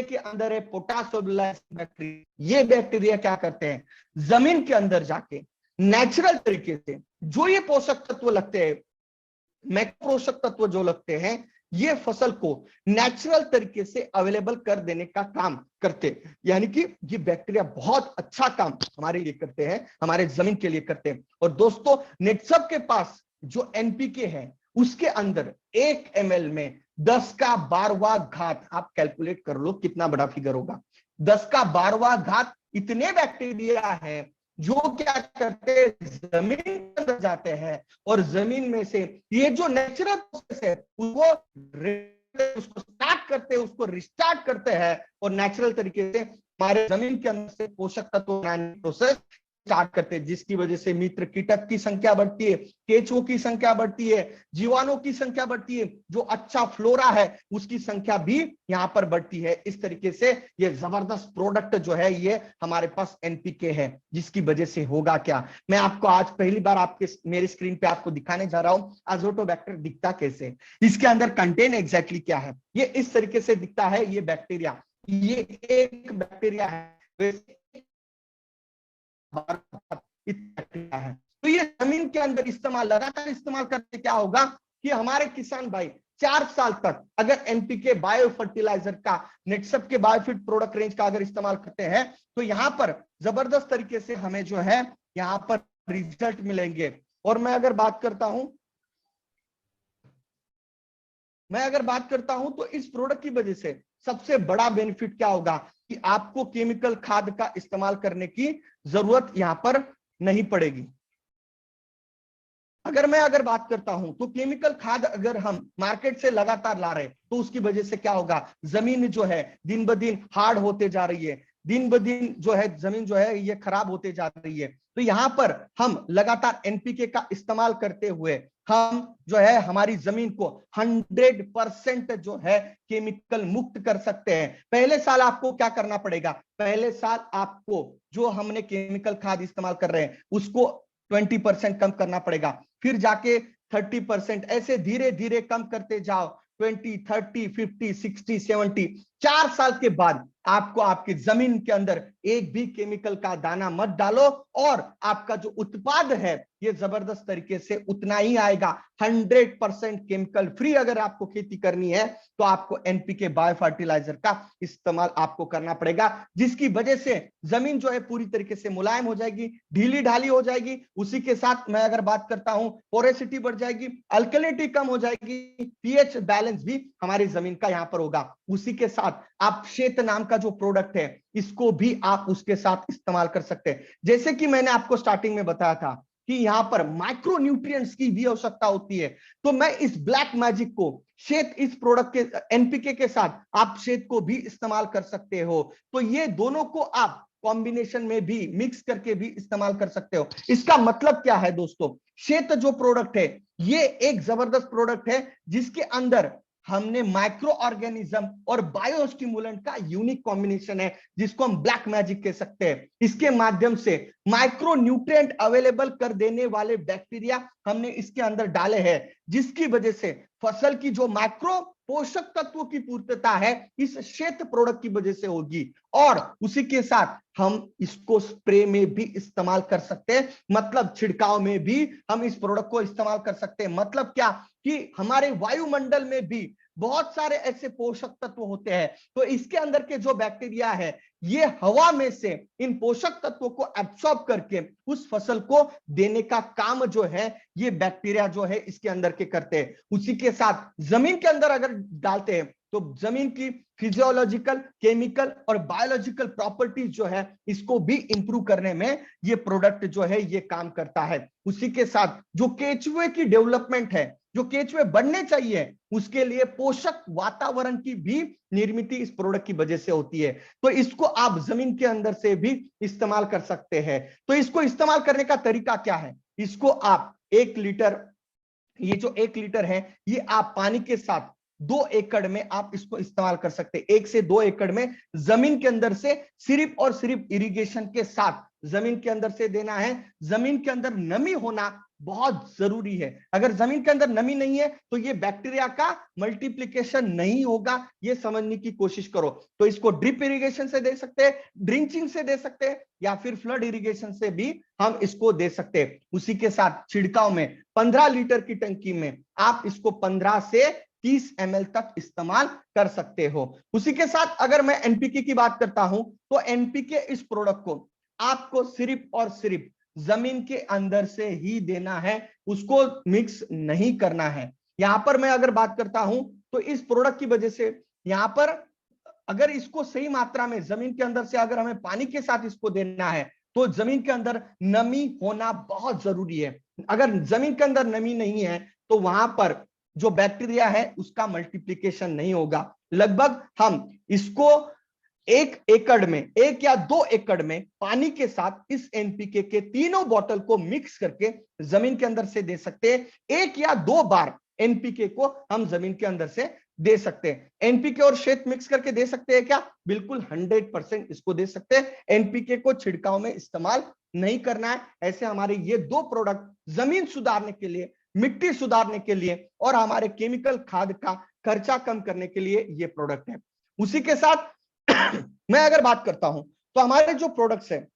के अंदर है पोटासोलाइसिस बैक्टीरिया। ये बैक्टीरिया क्या करते हैं? जमीन के अंदर जाके नेचुरल तरीके से जो ये पोषक तत्व लगते हैं, मैक्रो पोषक तत्व जो लगते हैं, ये फसल को नेचुरल तरीके से अवेलेबल कर देने का काम करते हैं। यानी कि ये बैक्टीरिया बहुत अच्छा काम हमारे लिए करते हैं, हमारे जमीन के लिए करते हैं। और दोस्तों नेटसप के पास जो एनपीके है, उसके अंदर 1 ml में 10 का 12वां घात, आप कैलकुलेट कर लो कितना बड़ा फिगर होगा, 10 का 12वां घात इतने बैक्टीरिया है जो क्या करते हैं, जमीन के अंदर जाते हैं और जमीन में से ये जो नेचुरल प्रोसेस है उसको स्टार्ट करते हैं, उसको रिस्टार्ट करते हैं, और नेचुरल तरीके से हमारे जमीन के अंदर से पोषक तत्व बनाने की प्रोसेस स्टार्ट करते हैं, जिसकी वजह से मित्र कीटक की संख्या बढ़ती है, केचुओं की संख्या बढ़ती है, जीवाणुओं की संख्या बढ़ती है, जो अच्छा फ्लोरा है उसकी संख्या भी यहां पर बढ़ती है। इस तरीके से ये जबरदस्त प्रोडक्ट जो है ये हमारे पास एनपीके है, जिसकी वजह से होगा क्या, मैं आपको आज पहली बार आपके मेरे स्क्रीन पे आपको दिखाने जा रहा हूं। अज़ोटोबैक्टर दिखता कैसे, इसके अंदर कंटेन एग्जैक्टली क्या है, ये इस तरीके से दिखता है। ये बैक्टीरिया, ये एक बैक्टीरिया है, है। तो ये जमीन के अंदर इस्तेमाल, लगातार इस्तेमाल करके क्या होगा कि हमारे किसान भाई 4 साल तक अगर एनपीके बायो फर्टिलाइजर का, नेटसप के बायोफिट प्रोडक्ट रेंज का अगर इस्तेमाल करते हैं, तो यहां पर जबरदस्त तरीके से हमें जो है यहां पर रिजल्ट मिलेंगे। और मैं अगर बात करता हूं तो इस प्रोडक्ट की वजह से सबसे बड़ा बेनिफिट क्या होगा कि आपको केमिकल खाद का इस्तेमाल करने की जरूरत यहां पर नहीं पड़ेगी। अगर बात करता हूं तो केमिकल खाद अगर हम मार्केट से लगातार ला रहे हैं तो उसकी वजह से क्या होगा, जमीन जो है दिन ब दिन हार्ड होते जा रही है, दिन ब दिन जो है जमीन जो है ये खराब होते जा रही है। तो यहां पर हम लगातार एनपीके का इस्तेमाल करते हुए हम जो है हमारी जमीन को 100% जो है केमिकल मुक्त कर सकते हैं। पहले साल आपको क्या करना पड़ेगा, पहले साल आपको जो हमने केमिकल खाद इस्तेमाल कर रहे हैं उसको 20% कम करना पड़ेगा, फिर जाके 30%, ऐसे धीरे धीरे कम करते जाओ, 20, 30, 50, 60, 70। 4 साल के बाद आपको आपकी जमीन के अंदर एक भी केमिकल का दाना मत डालो और आपका जो उत्पाद है ये जबरदस्त तरीके से उतना ही आएगा। 100% केमिकल फ्री अगर आपको खेती करनी है तो आपको एनपीके बायो फर्टिलाइजर का इस्तेमाल आपको करना पड़ेगा, जिसकी वजह से जमीन जो है पूरी तरीके से मुलायम हो जाएगी, ढीली ढाली हो जाएगी। उसी के साथ मैं अगर बात करता हूं, पोरेसिटी बढ़ जाएगी, अल्कलिनिटी कम हो जाएगी, पीएच बैलेंस भी हमारी जमीन का यहां पर होगा। उसी के साथ आप श्वेत नाम का जो प्रोडक्ट है इसको भी आप उसके साथ इस्तेमाल कर सकते हैं। जैसे कि मैंने आपको स्टार्टिंग में बताया था कि यहां पर माइक्रो न्यूट्रिएंट्स की भी आवश्यकता होती है, तो मैं इस ब्लैक मैजिक को श्वेत, इस प्रोडक्ट के एनपीके के साथ आप श्वेत को भी इस्तेमाल कर सकते हो। तो ये दोनों को आप कॉम्बिनेशन में भी मिक्स करके भी इस्तेमाल कर सकते हो। इसका मतलब क्या है दोस्तों, श्वेत जो प्रोडक्ट है ये एक जबरदस्त प्रोडक्ट है जिसके अंदर हमने माइक्रो ऑर्गेनिज्म और बायो स्टिमुलेंट का यूनिक कॉम्बिनेशन है, जिसको हम ब्लैक मैजिक कह सकते हैं। इसके माध्यम से माइक्रो न्यूट्रिएंट अवेलेबल कर देने वाले बैक्टीरिया हमने इसके अंदर डाले हैं, जिसकी वजह से फसल की जो माइक्रो पोषक तत्वों की पूर्तता है इस श्वेत प्रोडक्ट की वजह से होगी। और उसी के साथ हम इसको स्प्रे में भी इस्तेमाल कर सकते हैं, मतलब छिड़काव में भी हम इस प्रोडक्ट को इस्तेमाल कर सकते हैं। मतलब क्या कि हमारे वायुमंडल में भी बहुत सारे ऐसे पोषक तत्व होते हैं, तो इसके अंदर के जो बैक्टीरिया है ये हवा में से इन पोषक तत्वों को एब्सॉर्ब करके उस फसल को देने का काम जो है ये बैक्टीरिया जो है इसके अंदर के करते हैं। उसी के साथ जमीन के अंदर अगर डालते हैं तो जमीन की फिजियोलॉजिकल, केमिकल और बायोलॉजिकल प्रॉपर्टीज जो है इसको भी इंप्रूव करने में ये प्रोडक्ट जो है ये काम करता है। उसी के साथ जो केचुए की डेवलपमेंट है, जो केचुए बढ़ने चाहिए, उसके लिए पोषक वातावरण की भी निर्मित इस प्रोडक्ट की वजह से होती है। तो इसको आप जमीन के अंदर से भी इस्तेमाल कर सकते हैं। तो इसको इस्तेमाल करने का तरीका क्या है, इसको आप 1 लीटर, ये जो 1 लीटर है ये आप पानी के साथ 2 एकड़ में आप इसको इस्तेमाल कर सकते हैं। 1 से 2 एकड़ में जमीन के अंदर से सिर्फ और सिर्फ इरिगेशन के साथ जमीन के अंदर से देना है। जमीन के अंदर नमी होना बहुत जरूरी है। अगर जमीन के अंदर नमी नहीं है तो ये बैक्टीरिया का मल्टीप्लिकेशन नहीं होगा, ये समझने की कोशिश करो। तो इसको ड्रिप इरिगेशन से दे सकते हैं, ड्रिंचिंग से दे सकते हैं, या फिर फ्लड इरिगेशन से भी हम इसको दे सकते हैं। उसी के साथ छिड़काव में 15 लीटर की टंकी में आप इसको 15 से 30 ml तक इस्तेमाल कर सकते हो। उसी के साथ अगर मैं एनपीके की बात करता हूं तो एनपीके इस प्रोडक्ट को आपको सिर्फ और सिर्फ जमीन के अंदर से ही देना है, उसको मिक्स नहीं करना है। यहां पर मैं अगर बात करता हूं तो इस प्रोडक्ट की वजह से यहां पर अगर इसको सही मात्रा में जमीन के अंदर से अगर हमें पानी के साथ इसको देना है तो जमीन के अंदर नमी होना बहुत जरूरी है। अगर जमीन के अंदर नमी नहीं है तो वहां पर जो बैक्टीरिया है उसका मल्टीप्लिकेशन नहीं होगा। लगभग हम इसको 1 एकड़ में, 1 या 2 एकड़ में पानी के साथ इस एनपीके के तीनों बोतल को मिक्स करके जमीन के अंदर से दे सकते हैं। 1 या 2 बार एनपीके को हम जमीन के अंदर से दे सकते हैं। एनपीके और श्वेत मिक्स करके दे सकते हैं क्या? बिल्कुल 100% इसको दे सकते हैं। एनपीके को छिड़काव में इस्तेमाल नहीं करना है। ऐसे हमारे ये 2 प्रोडक्ट जमीन सुधारने के लिए, मिट्टी सुधारने के लिए और हमारे केमिकल खाद का खर्चा कम करने के लिए ये प्रोडक्ट है। उसी के साथ मैं अगर बात करता हूं तो हमारे जो प्रोडक्ट्स है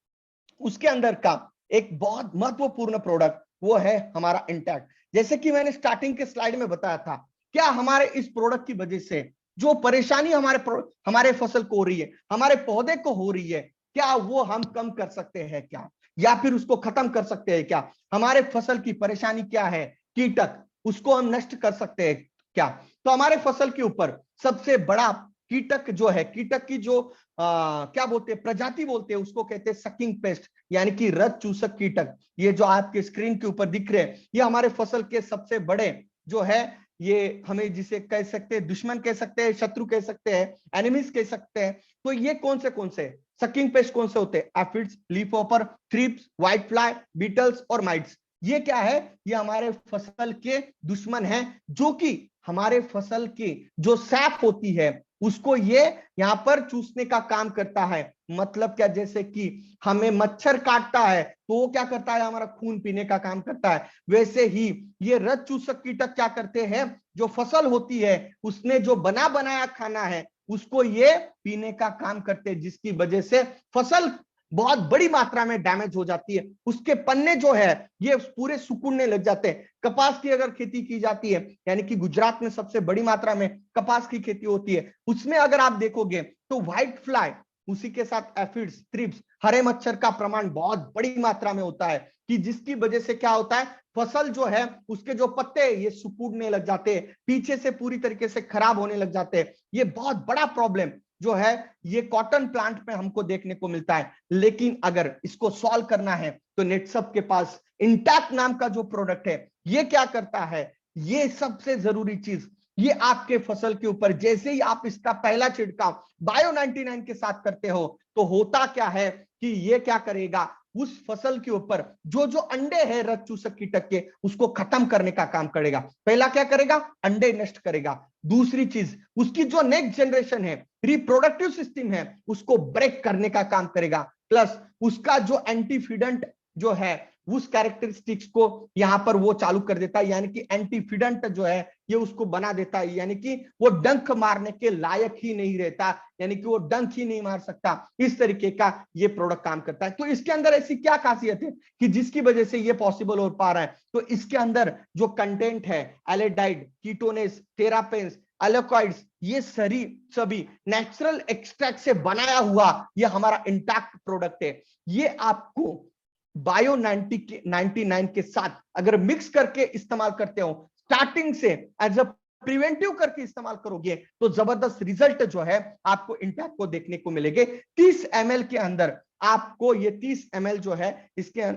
उसके अंदर का एक बहुत महत्वपूर्ण प्रोडक्ट वो है हमारा इंटैक्ट। जैसे कि मैंने स्टार्टिंग के स्लाइड में बताया था, क्या हमारे इस प्रोडक्ट की वजह से जो परेशानी हमारे फसल को हो रही है, हमारे पौधे को हो रही है, क्या वो हम कम कर सकते हैं क्या, या फिर उसको खत्म कर सकते हैं क्या? हमारे फसल की परेशानी क्या है, कीटक, उसको हम नष्ट कर सकते हैं क्या? तो हमारे फसल के ऊपर सबसे बड़ा कीटक जो है, कीटक की जो क्या बोलते हैं, प्रजाति बोलते हैं, उसको कहते हैं सकिंग पेस्ट, यानी कि रस चूसक कीटक। ये जो आपके स्क्रीन के ऊपर दिख रहे हैं ये हमारे फसल के सबसे बड़े जो है, ये हमें जिसे कह सकते हैं दुश्मन कह सकते हैं, शत्रु कह सकते हैं, एनिमीज कह सकते हैं। तो ये कौन से सकिंग पेस्ट कौन से होते हैं? Aphids, leaf hopper, thrips, white fly, beetles और माइट्स। ये क्या है? ये हमारे फसल के दुश्मन हैं, जो कि हमारे फसल की जो सैप होती है उसको ये यहां पर चूसने का काम करता है। मतलब क्या, जैसे कि हमें मच्छर काटता है तो वो क्या करता है, हमारा खून पीने का काम करता है। वैसे ही ये रस चूसक कीटक क्या करते हैं, जो फसल होती है उसने जो बना बनाया खाना है उसको ये पीने का काम करते हैं, जिसकी वजह से फसल बहुत बड़ी मात्रा में डैमेज हो जाती है। उसके पन्ने जो है ये पूरे सुकूनने लग जाते हैं। कपास की अगर खेती की जाती है, यानी कि गुजरात में सबसे बड़ी मात्रा में कपास की खेती होती है, उसमें अगर आप देखोगे तो व्हाइट फ्लाई, उसी के साथ एफिड्स, थ्रिप्स, हरे मच्छर का प्रमाण बहुत बड़ी मात्रा में होता है, कि जिसकी वजह से क्या होता है, फसल जो है उसके जो पत्ते ये सुकूनने लग जाते हैं, पीछे से पूरी तरीके से खराब होने लग जाते हैं। ये बहुत बड़ा प्रॉब्लम जो है ये कॉटन प्लांट में हमको देखने को मिलता है। लेकिन अगर इसको सॉल्व करना है तो नेटसप के पास इंटैक्ट नाम का जो प्रोडक्ट है ये क्या करता है, ये सबसे जरूरी चीज, ये आपके फसल के ऊपर जैसे ही आप इसका पहला छिड़काव बायो 99 के साथ करते हो तो होता क्या है कि ये क्या करेगा, उस फसल के ऊपर जो जो अंडे हैं रक्त चूसक कीटक के, उसको खत्म करने का काम करेगा। पहला क्या करेगा, अंडे नष्ट करेगा। दूसरी चीज, उसकी जो नेक्स्ट जनरेशन है, रिप्रोडक्टिव सिस्टम है, उसको ब्रेक करने का काम करेगा। प्लस उसका जो एंटीफिडेंट जो है उस कैरेक्टरिस्टिक्स को यहां पर वो चालू कर देता है, यानी कि एंटीफिडेंट जो है ये उसको बना देता है, यानी कि वो डंक मारने के लायक ही नहीं रहता, यानी कि वो डंक ही नहीं मार सकता। इस तरीके का ये प्रोडक्ट काम करता है। तो इसके अंदर ऐसी क्या खासियत है कि जिसकी वजह से ये पॉसिबल हो पा रहा है? तो इसके अंदर जो कंटेंट है, एल्डिहाइड, कीटोनेस, टेरापेन्स, एल्कोइड्स, ये सभी नेचुरल एक्सट्रैक्ट से बनाया हुआ ये हमारा इंटैक्ट प्रोडक्ट है। ये आपको बायो 99 के साथ अगर मिक्स करके इस्तेमाल करते हो, स्टार्टिंग से एज अ प्रिवेंटिव करके इस्तेमाल करोगे, तो जबरदस्त रिजल्ट जो है आपको इंटैक्ट को देखने को मिलेंगे। 30 ml के अंदर आपको ये 30 ml जो है इसके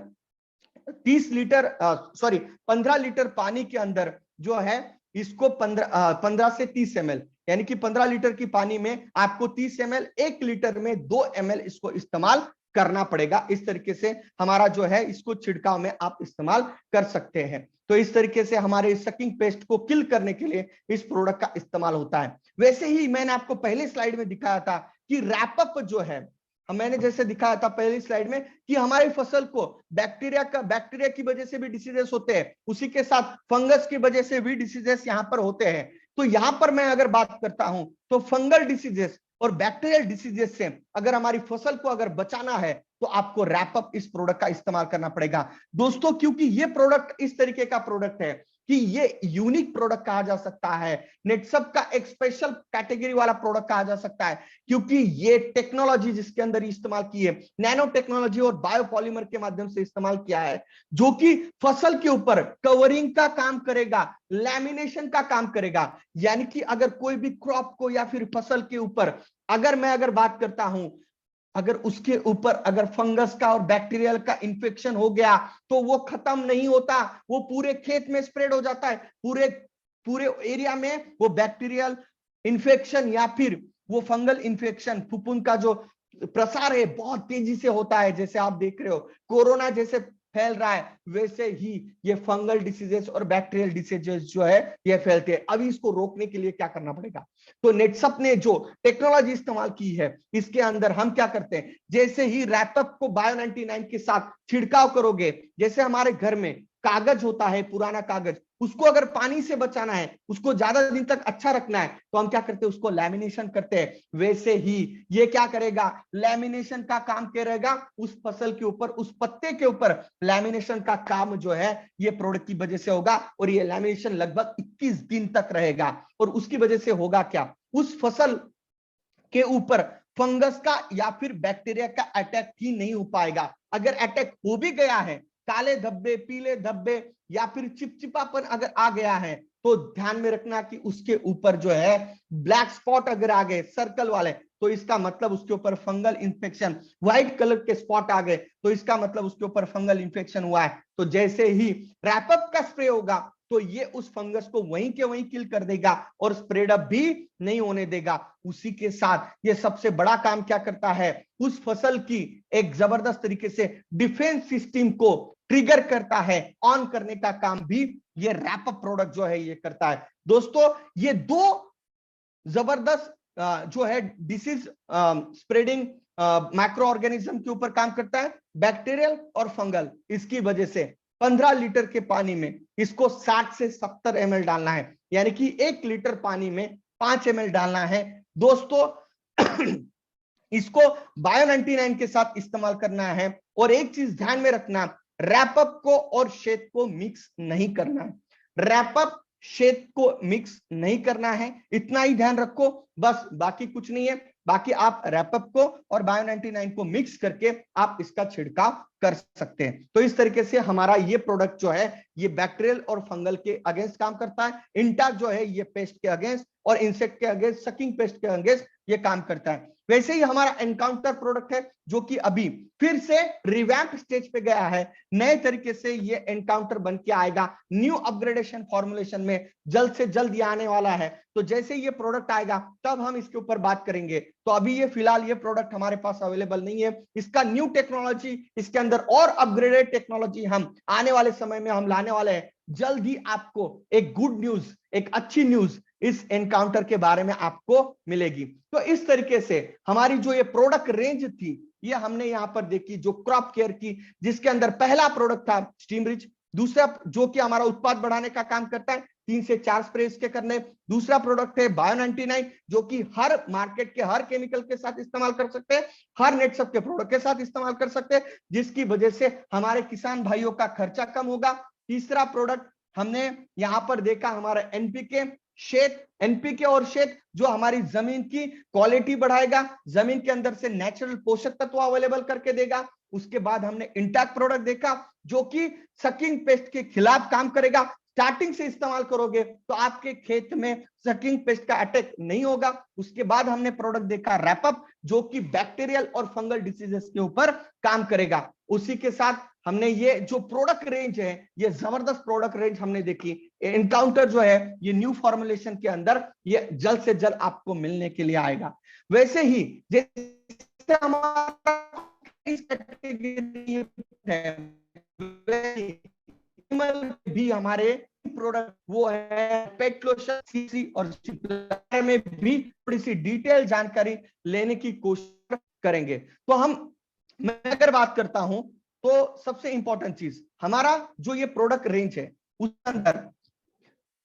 15 लीटर पानी के अंदर जो है इसको 15 से 30 ml, यानी कि 15 लीटर की पानी में आपको 30 ml, 1 लीटर में 2 ml इसको इस्तेमाल करना पड़ेगा। इस तरीके से हमारा जो है इसको छिड़काव में आप इस्तेमाल कर सकते हैं। तो इस तरीके से हमारे सकिंग पेस्ट को किल करने के लिए इस प्रोडक्ट का इस्तेमाल होता है। वैसे ही मैंने आपको पहले स्लाइड में दिखाया था कि रैपअप जो है, मैंने जैसे दिखाया था पहली स्लाइड में कि हमारी फसल को बैक्टीरिया की वजह से भी डिसीजेस होते हैं, उसी के साथ फंगस की वजह से भी डिसीजेस यहां पर होते हैं। तो यहां पर मैं अगर बात करता हूं तो फंगल डिसीजेस और बैक्टीरियल डिसीजेस से अगर हमारी फसल को अगर बचाना है तो आपको रैपअप इस प्रोडक्ट का इस्तेमाल करना पड़ेगा दोस्तों, क्योंकि ये प्रोडक्ट इस तरीके का प्रोडक्ट है कि ये यूनिक प्रोडक्ट कहा जा सकता है, नेटसप का एक स्पेशल कैटेगरी वाला प्रोडक्ट कहा जा सकता है, क्योंकि ये टेक्नोलॉजी जिसके अंदर इस्तेमाल की है, नैनो टेक्नोलॉजी और बायोपॉलीमर के माध्यम से इस्तेमाल किया है, जो कि फसल के ऊपर कवरिंग का काम करेगा, लैमिनेशन का काम करेगा। यानी कि अगर कोई भी क्रॉप को या फिर फसल के ऊपर अगर बात करता हूं, अगर उसके ऊपर अगर फंगस का और बैक्टीरियल का इन्फेक्शन हो गया तो वो खत्म नहीं होता, वो पूरे खेत में स्प्रेड हो जाता है, पूरे एरिया में वो बैक्टीरियल इन्फेक्शन या फिर वो फंगल इन्फेक्शन, फुफुंद का जो प्रसार है बहुत तेजी से होता है। जैसे आप देख रहे हो कोरोना जैसे फैल रहा है, वैसे ही ये फंगल डिसीजेस और बैक्टीरियल डिसीजेस जो है ये फैलते हैं। अभी इसको रोकने के लिए क्या करना पड़ेगा? तो नेटसप ने जो टेक्नोलॉजी इस्तेमाल की है, इसके अंदर हम क्या करते हैं, जैसे ही रैपअप को बायो 99 के साथ छिड़काव करोगे, जैसे हमारे घर में कागज होता है, पुराना कागज, उसको अगर पानी से बचाना है, उसको ज्यादा दिन तक अच्छा रखना है, तो हम क्या करते हैं, उसको लैमिनेशन करते हैं। वैसे ही ये क्या करेगा, लैमिनेशन का काम करेगा उस फसल के ऊपर, उस पत्ते के ऊपर लैमिनेशन का काम जो है ये प्रोडक्ट की वजह से होगा, और ये लैमिनेशन लगभग 21 दिन तक रहेगा। और उसकी वजह से होगा क्या, उस फसल के ऊपर फंगस का या फिर बैक्टीरिया का अटैक ही नहीं हो पाएगा। अगर अटैक हो भी गया है, काले धब्बे, पीले धब्बे या फिर चिपचिपापन अगर आ गया है, तो ध्यान में रखना कि उसके ऊपर जो है ब्लैक स्पॉट अगर आ गए सर्कल वाले, तो इसका मतलब उसके ऊपर फंगल इन्फेक्शन, व्हाइट कलर के स्पॉट आ गए तो इसका मतलब उसके ऊपर फंगल इन्फेक्शन हुआ है। तो जैसे ही रैपअप का स्प्रे होगा तो ये उस फंगस को वहीं के वहीं किल कर देगा और स्प्रेड अप भी नहीं होने देगा। उसी के साथ ये सबसे बड़ा काम क्या करता है, उस फसल की एक जबरदस्त तरीके से डिफेंस सिस्टम को ट्रिगर करता है, ऑन करने का काम भी ये रैपअप प्रोडक्ट जो है ये करता है। दोस्तों ये दो जबरदस्त जो है डिसीज स्प्रेडिंग माइक्रो ऑर्गेनिज्म के ऊपर काम करता है, बैक्टीरियल और फंगल। इसकी वजह से 15 लीटर के पानी में इसको 60 से 70 ml डालना है, यानी कि 1 लीटर पानी में 5 ml डालना है दोस्तों। इसको बायो 99 के साथ इस्तेमाल करना है। और एक चीज ध्यान में रखना, रैपअप को और शेत को मिक्स नहीं करना है, रैपअप शेत को मिक्स नहीं करना है, इतना ही ध्यान रखो बस, बाकी कुछ नहीं है। बाकी आप रैपअप को और बायो 99 को मिक्स करके आप इसका छिड़काव कर सकते हैं। तो इस तरीके से हमारा ये प्रोडक्ट जो है ये बैक्टीरियल और फंगल के अगेंस्ट काम करता है। इंटा जो है ये पेस्ट के अगेंस्ट और इंसेक्ट के अगेंस्ट, सकिंग पेस्ट के अगेंस्ट ये काम करता है। वैसे ही हमारा एनकाउंटर प्रोडक्ट है जो कि अभी फिर से रिवैम्प स्टेज पे गया है, नए तरीके से ये एनकाउंटर बन के आएगा, न्यू अपग्रेडेशन फॉर्मुलेशन में जल्द से जल्द ये आने वाला है। तो जैसे ये प्रोडक्ट आएगा तब हम इसके ऊपर बात करेंगे। तो अभी ये फिलहाल ये प्रोडक्ट हमारे पास अवेलेबल नहीं है, इसका न्यू टेक्नोलॉजी, इसके अंदर और अपग्रेडेड टेक्नोलॉजी हम आने वाले समय में हम लाने वाले हैं। जल्द ही आपको एक गुड न्यूज, एक अच्छी न्यूज इस एनकाउंटर के बारे में आपको मिलेगी। तो इस तरीके से हमारी जो ये प्रोडक्ट रेंज थी ये हमने यहां पर देखी, जो क्रॉप केयर की, जिसके अंदर पहला प्रोडक्ट था स्टीम रिच, दूसरा जो कि हमारा उत्पाद बढ़ाने का काम करता है, 3 से 4 स्प्रे इसके करने, दूसरा प्रोडक्ट है बायो 99 जो कि हर मार्केट के हर केमिकल के साथ इस्तेमाल कर सकते हैं, हर नेटसप के प्रोडक्ट के साथ इस्तेमाल कर सकते हैं, जिसकी वजह से हमारे किसान भाइयों का खर्चा कम होगा। तीसरा प्रोडक्ट हमने यहां पर देखा हमारा एनपीके शेत, एनपीके और शेत जो हमारी जमीन की क्वालिटी बढ़ाएगा, जमीन के अंदर से नेचुरल पोषक तत्व अवेलेबल करके देगा। उसके बाद हमने इंटैक्ट प्रोडक्ट देखा जो कि सकिंग पेस्ट के खिलाफ काम करेगा। स्टार्टिंग से इस्तेमाल करोगे तो आपके खेत में सकिंग पेस्ट का अटैक नहीं होगा। उसके बाद हमने प्रोडक्ट देखा रैपअप जो कि बैक्टीरियल और फंगल डिसीजेस के ऊपर काम करेगा। उसी के साथ हमने ये जो प्रोडक्ट रेंज है, ये जबरदस्त प्रोडक्ट रेंज हमने देखी। एनकाउंटर जो है ये न्यू फॉर्मुलेशन के अंदर ये जल्द से जल्द आपको मिलने के लिए आएगा। वैसे ही जैसे हमारा भी हमारे प्रोडक्ट वो है पेट लोशन, सीसी और में भी थोड़ी सी डिटेल जानकारी लेने की कोशिश करेंगे। तो मैं अगर बात करता हूं तो सबसे इंपॉर्टेंट चीज हमारा जो ये प्रोडक्ट रेंज है उसके अंदर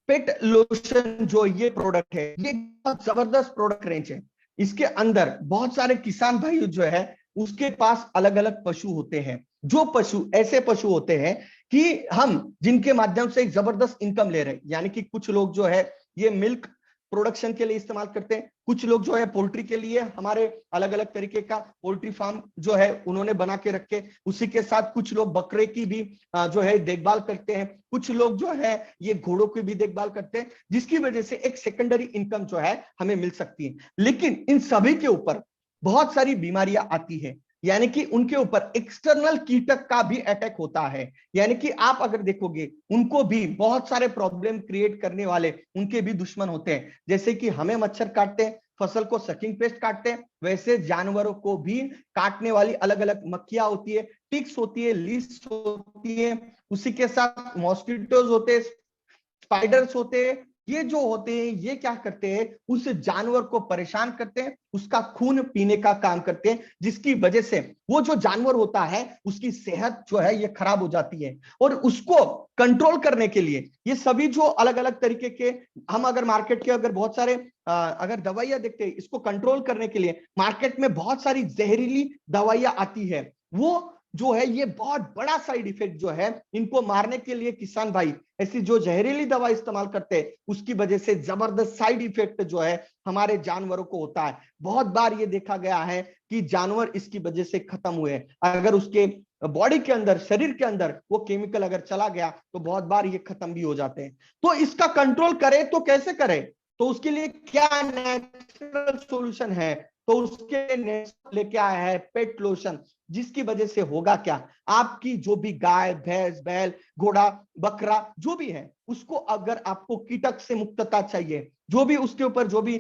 पेट लोशन जो ये प्रोडक्ट है ये बहुत जबरदस्त प्रोडक्ट रेंज है। इसके अंदर बहुत सारे किसान भाई जो है उसके पास अलग अलग पशु होते हैं, जो पशु ऐसे पशु होते हैं कि हम जिनके माध्यम से एक जबरदस्त इनकम ले रहे हैं। यानी कि कुछ लोग जो है ये मिल्क प्रोडक्शन के लिए इस्तेमाल करते हैं, कुछ लोग जो है पोल्ट्री के लिए हमारे अलग अलग तरीके का पोल्ट्री फार्म जो है उन्होंने बना के रखे। उसी के साथ कुछ लोग बकरे की भी जो है देखभाल करते हैं, कुछ लोग जो है ये घोड़ों की भी देखभाल करते हैं, जिसकी वजह से एक सेकेंडरी इनकम जो है हमें मिल सकती है। लेकिन इन सभी के ऊपर बहुत सारी बीमारियां आती है, यानी कि उनके ऊपर एक्सटर्नल कीटक का भी अटैक होता है। यानी कि आप अगर देखोगे उनको भी बहुत सारे प्रॉब्लम क्रिएट करने वाले उनके भी दुश्मन होते हैं। जैसे कि हमें मच्छर काटते हैं, फसल को सकिंग पेस्ट काटते हैं, वैसे जानवरों को भी काटने वाली अलग अलग मक्खियां होती है, टिक्स होती है, लीस होती है, उसी के साथ मॉस्किटोज होते हैं, स्पाइडर्स होते हैं। ये जो होते हैं ये क्या करते हैं, उस जानवर को परेशान करते हैं, उसका खून पीने का काम करते हैं, जिसकी वजह से वो जो जानवर होता है उसकी सेहत जो है ये खराब हो जाती है। और उसको कंट्रोल करने के लिए ये सभी जो अलग अलग तरीके के हम अगर मार्केट के अगर बहुत सारे अगर दवाइयां देखते हैं, इसको कंट्रोल करने के लिए मार्केट में बहुत सारी जहरीली दवाइयां आती है। वो जो है ये बहुत बड़ा साइड इफेक्ट जो है, इनको मारने के लिए किसान भाई ऐसी जो जहरीली दवा इस्तेमाल करते हैं, उसकी वजह से जबरदस्त साइड इफेक्ट जो है हमारे जानवरों को होता है। बहुत बार ये देखा गया है कि जानवर इसकी वजह से खत्म हुए। अगर उसके बॉडी के अंदर, शरीर के अंदर वो केमिकल अगर चला गया तो बहुत बार ये खत्म भी हो जाते हैं। तो इसका कंट्रोल करे तो कैसे करे, तो उसके लिए क्या नेचुरल सॉल्यूशन है, तो उसके लेके आया है पेट लोशन, जिसकी वजह से होगा क्या, आपकी जो भी गाय, भैंस, बैल, घोड़ा, बकरा जो भी है, उसको अगर आपको कीटक से मुक्तता चाहिए, जो भी उसके ऊपर जो भी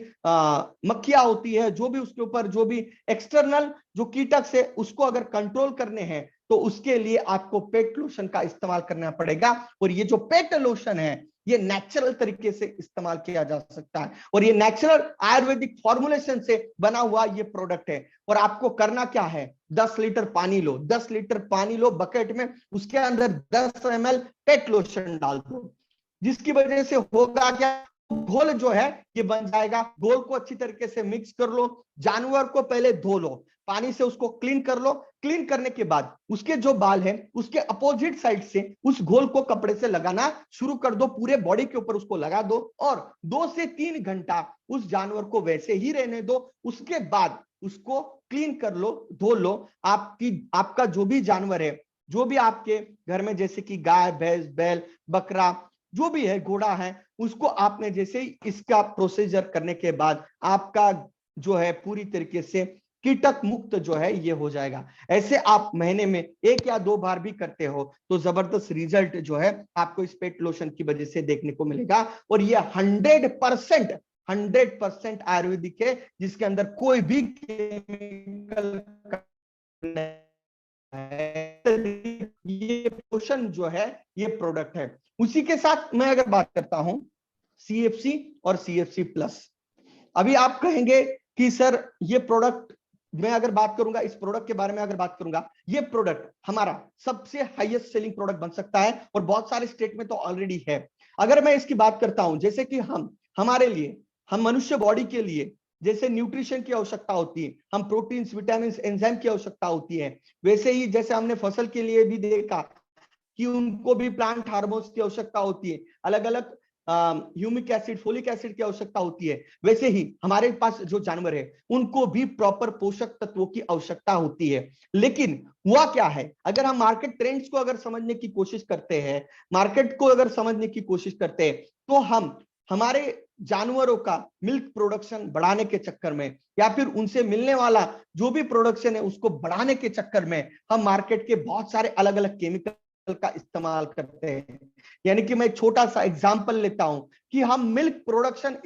मक्खियां होती है, जो भी उसके ऊपर जो भी एक्सटर्नल जो कीटक से उसको अगर कंट्रोल करने हैं, तो उसके लिए आपको पेट लोशन का इस्तेमाल करना पड़ेगा। और ये जो पेट लोशन है ये नेचुरल तरीके से इस्तेमाल किया जा सकता है, और ये नेचुरल आयुर्वेदिक फॉर्मुलेशन से बना हुआ ये प्रोडक्ट है। और आपको करना क्या है, 10 लीटर पानी लो, 10 लीटर पानी लो बकेट में, उसके अंदर 10 ml पेट लोशन डाल दो, जिसकी वजह से होगा क्या, घोल जो है ये बन जाएगा। घोल को अच्छी तरीके से मिक्स कर लो, जानवर को पहले धो लो, पानी से उसको क्लीन कर लो। क्लीन करने के बाद उसके जो बाल हैं उसके अपोजिट साइड से उस घोल को कपड़े से लगाना शुरू कर दो, पूरे बॉडी के ऊपर उसको लगा दो, और 2 से 3 घंटा उस जानवर को वैसे ही रहने दो। उसके बाद उसको क्लीन कर लो, धो लो। आपका जो भी जानवर है, जो भी आपके घर में, जैसे कि गाय, भैंस, बैल, बकरा जो भी है, घोड़ा है, उसको आपने जैसे ही इसका प्रोसीजर करने के बाद आपका जो है पूरी तरीके से कीटक मुक्त जो है ये हो जाएगा। ऐसे आप महीने में 1 या 2 बार भी करते हो तो जबरदस्त रिजल्ट जो है आपको इस पेट लोशन की वजह से देखने को मिलेगा। और ये 100% आयुर्वेदिक है, जिसके अंदर कोई भी केमिकल ये पोषण जो है ये प्रोडक्ट है। उसी के साथ मैं अगर बात करता हूं CFC और CFC प्लस, अभी आप कहेंगे कि सर ये प्रोडक्ट, मैं अगर बात करूंगा इस प्रोडक्ट के बारे में, अगर बात करूंगा ये प्रोडक्ट हमारा सबसे हाईएस्ट सेलिंग प्रोडक्ट बन सकता है और बहुत सारे स्टेट में तो ऑलरेडी है। अगर मैं इसकी बात करता हूं, जैसे कि हमारे लिए, हम मनुष्य बॉडी के लिए जैसे न्यूट्रिशन की आवश्यकता होती है, हम प्रोटीन्स, विटामिन, एंजाइम की आवश्यकता होती है, वैसे ही जैसे हमने फसल के लिए भी देखा कि उनको भी प्लांट हार्मोन्स की आवश्यकता होती है, अलग अलग ह्यूमिक एसिड, फोलिक एसिड की आवश्यकता होती है, वैसे ही हमारे पास जो जानवर है उनको भी प्रॉपर पोषक तत्वों की आवश्यकता होती है। लेकिन हुआ क्या है, अगर हम मार्केट ट्रेंड्स को अगर समझने की कोशिश करते हैं, मार्केट को अगर समझने की कोशिश करते हैं, तो हम हमारे जानवरों का मिल्क प्रोडक्शन बढ़ाने के चक्कर में या फिर उनसे मिलने वाला जो भी प्रोडक्शन है उसको बढ़ाने के चक्कर में हम मार्केट के बहुत सारे अलग अलग केमिकल का इस्तेमाल करते हैं। यानी कि मैं छोटा सा एग्जांपल लेता हूं कि हम मिल्क प्रोडक्शन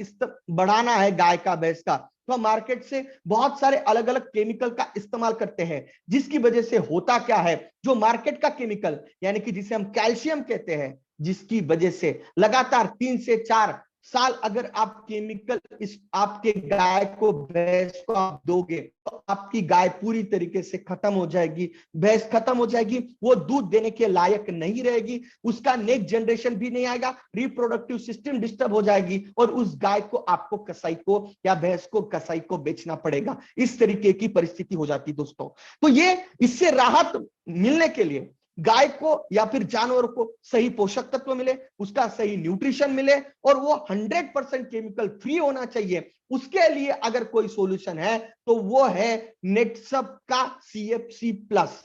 बढ़ाना है गाय का, भैंस का, तो हम मार्केट से बहुत सारे अलग अलग केमिकल का इस्तेमाल करते हैं, जिसकी वजह से होता क्या है, जो मार्केट का केमिकल यानी कि जिसे हम कैल्शियम कहते हैं, जिसकी वजह से लगातार 3 से 4 साल अगर आप केमिकल इस आपके गाय को, भैंस को आप दोगे तो आपकी गाय पूरी तरीके से खत्म हो जाएगी, भैंस खत्म हो जाएगी, वो दूध देने के लायक नहीं रहेगी, उसका नेक्स्ट जनरेशन भी नहीं आएगा, रिप्रोडक्टिव सिस्टम डिस्टर्ब हो जाएगी और उस गाय को आपको कसाई को या भैंस को कसाई को बेचना पड़ेगा। इस तरीके की परिस्थिति हो जाती है दोस्तों। तो ये इससे राहत मिलने के लिए गाय को या फिर जानवर को सही पोषक तत्व मिले, उसका सही न्यूट्रिशन मिले और वो 100% केमिकल फ्री होना चाहिए, उसके लिए अगर कोई सॉल्यूशन है तो वो है नेटसप का CFC प्लस।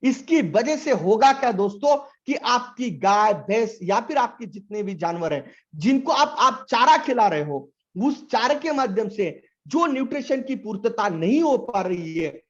इसकी वजह से होगा क्या दोस्तों कि आपकी गाय, भैंस या फिर आपके जितने भी जानवर हैं जिनको आप चारा खिला रहे हो, उस चारे के माध्यम से जो न्यूट्रिशन की पूर्तता नहीं हो पा रही है,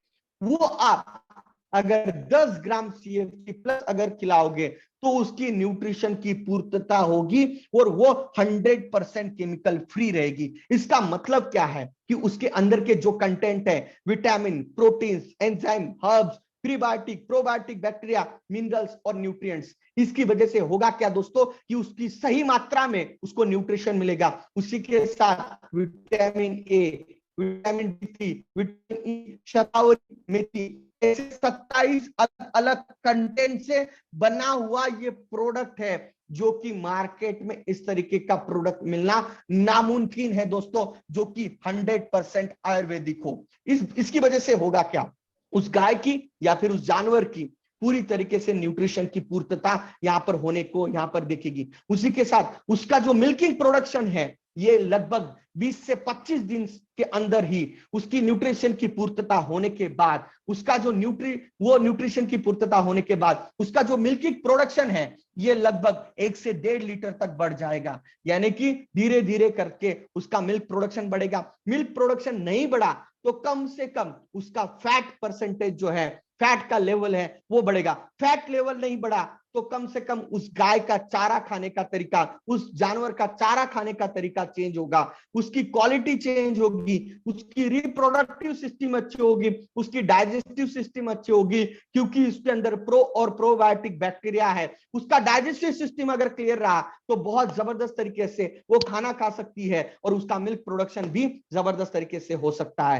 वो आप अगर 10 ग्राम CFC प्लस अगर खिलाओगे तो उसकी न्यूट्रिशन की पूर्तता होगी और वो 100% केमिकल फ्री रहेगी। इसका मतलब क्या है कि उसके अंदर के जो कंटेंट है, vitamin, proteins, enzyme, herbs, prebiotic, probiotic, bacteria, minerals और न्यूट्रिएंट्स, इसकी वजह से होगा क्या दोस्तों कि उसकी सही मात्रा में उसको न्यूट्रिशन मिलेगा। उसी के साथ vitamin A, vitamin D3, vitamin E, शतावरी, मेथी, ऐसे 27 अलग अलग कंटेंट से बना हुआ ये प्रोडक्ट है, जो कि मार्केट में इस तरीके का प्रोडक्ट मिलना नामुमकिन है दोस्तों, जो कि 100% आयुर्वेदिक हो। इसकी वजह से होगा क्या, उस गाय की या फिर उस जानवर की पूरी तरीके से न्यूट्रिशन की पूर्तता यहां पर होने को यहां पर देखेगी। उसी के साथ उसका जो मिल्किंग प्रोडक्शन है, ये लगभग 20 से 25 दिन के अंदर ही उसकी न्यूट्रिशन की पूर्तता होने के बाद, उसका जो न्यूट्रिशन की पूर्तता होने के बाद उसका जो मिल्किंग प्रोडक्शन है ये लगभग 1 से 1.5 लीटर तक बढ़ जाएगा। यानी कि धीरे धीरे करके उसका मिल्क प्रोडक्शन बढ़ेगा। मिल्क प्रोडक्शन नहीं बढ़ा तो कम से कम उसका फैट परसेंटेज जो है, फैट का लेवल है वो बढ़ेगा। फैट लेवल नहीं बढ़ा तो कम से कम उस गाय का चारा खाने का तरीका, उस जानवर का चारा खाने का तरीका चेंज होगा, उसकी क्वालिटी चेंज होगी, उसकी रिप्रोडक्टिव सिस्टम अच्छी होगी, उसकी डाइजेस्टिव सिस्टम अच्छी होगी, क्योंकि उसके अंदर प्रो और प्रोबायोटिक बैक्टीरिया है। उसका डाइजेस्टिव सिस्टम अगर क्लियर रहा तो बहुत जबरदस्त तरीके से वो खाना खा सकती है और उसका मिल्क प्रोडक्शन भी जबरदस्त तरीके से हो सकता है।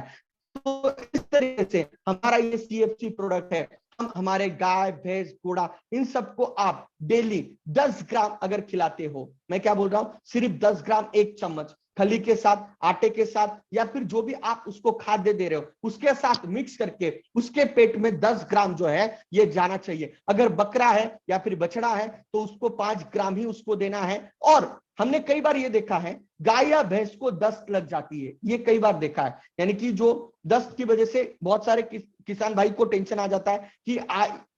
तो इस तरीके से हमारा ये CFC प्रोडक्ट है। हम हमारे गाय, भैंस, घोड़ा, इन सबको आप डेली 10 ग्राम अगर खिलाते हो, मैं क्या बोल रहा हूं, सिर्फ 10 ग्राम, 1 चम्मच खली के साथ, आटे के साथ या फिर जो भी आप उसको खाद्य दे रहे हो उसके साथ मिक्स करके उसके पेट में 10 ग्राम जो है ये जाना चाहिए। अगर बकरा है या फिर बछड़ा है तो उसको 5 ग्राम ही उसको देना है। और हमने कई बार ये देखा है गाय या भैंस को दस्त लग जाती है, ये कई बार देखा है, यानी कि जो दस्त की वजह से बहुत सारे किसान भाई को टेंशन आ जाता है कि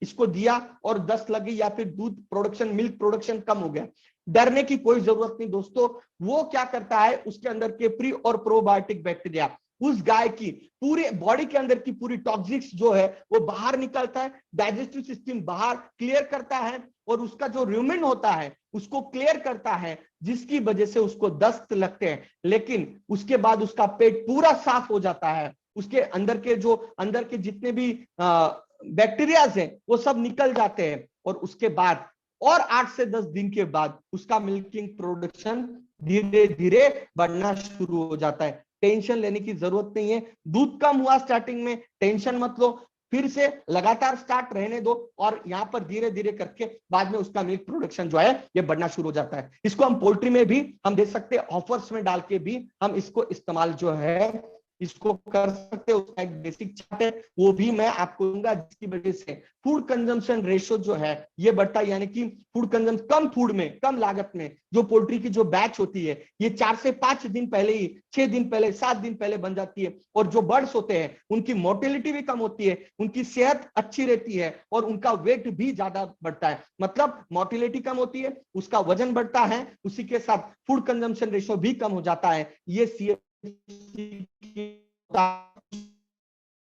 इसको दिया और दस्त लगी या फिर दूध प्रोडक्शन, मिल्क प्रोडक्शन कम हो गया। डरने की कोई जरूरत नहीं दोस्तों। वो क्या करता है, उसके अंदर के प्री और प्रोबायोटिक बैक्टीरिया उस गाय की पूरे बॉडी के अंदर की पूरी टॉक्सिक्स जो है वो बाहर निकलता है, डाइजेस्टिव सिस्टम बाहर क्लियर करता है और उसका जो रूमेन होता है उसको क्लियर करता है, जिसकी वजह से उसको दस्त लगते हैं, लेकिन उसके बाद उसका पेट पूरा साफ हो जाता है, उसके अंदर के जितने भी बैक्टीरियाज हैं वो सब निकल जाते हैं और उसके बाद और 8 से 10 दिन के बाद उसका मिल्किंग प्रोडक्शन धीरे धीरे बढ़ना शुरू हो जाता है। टेंशन लेने की जरूरत नहीं है। दूध कम हुआ स्टार्टिंग में, टेंशन मत लो, फिर से लगातार स्टार्ट रहने दो और यहाँ पर धीरे धीरे करके बाद में उसका मिल्क प्रोडक्शन जो है ये बढ़ना शुरू हो जाता है। इसको हम पोल्ट्री में भी हम दे सकते हैं, ऑफर्स में डाल के भी हम इसको इस्तेमाल जो है इसको कर सकते हैं। उसका एक बेसिक चार्ट है वो भी मैं आपको दूंगा, जिसकी वजह से फूड कंजम्पशन रेशियो जो है ये बढ़ता है, यानी कि फूड कंजम्पशन कम फूड में कम लागत में जो पोल्ट्री की जो बैच होती है ये 4 से 5 दिन पहले ही, 6 दिन पहले, 7 दिन पहले बन जाती है। और जो बर्ड्स होते हैं उनकी मोर्टेलिटी भी कम होती है, उनकी सेहत अच्छी रहती है और उनका वेट भी ज्यादा बढ़ता है। मतलब मोर्टेलिटी कम होती है, उसका वजन बढ़ता है, उसी के साथ फूड कंजम्पशन रेशियो भी कम हो जाता है। ये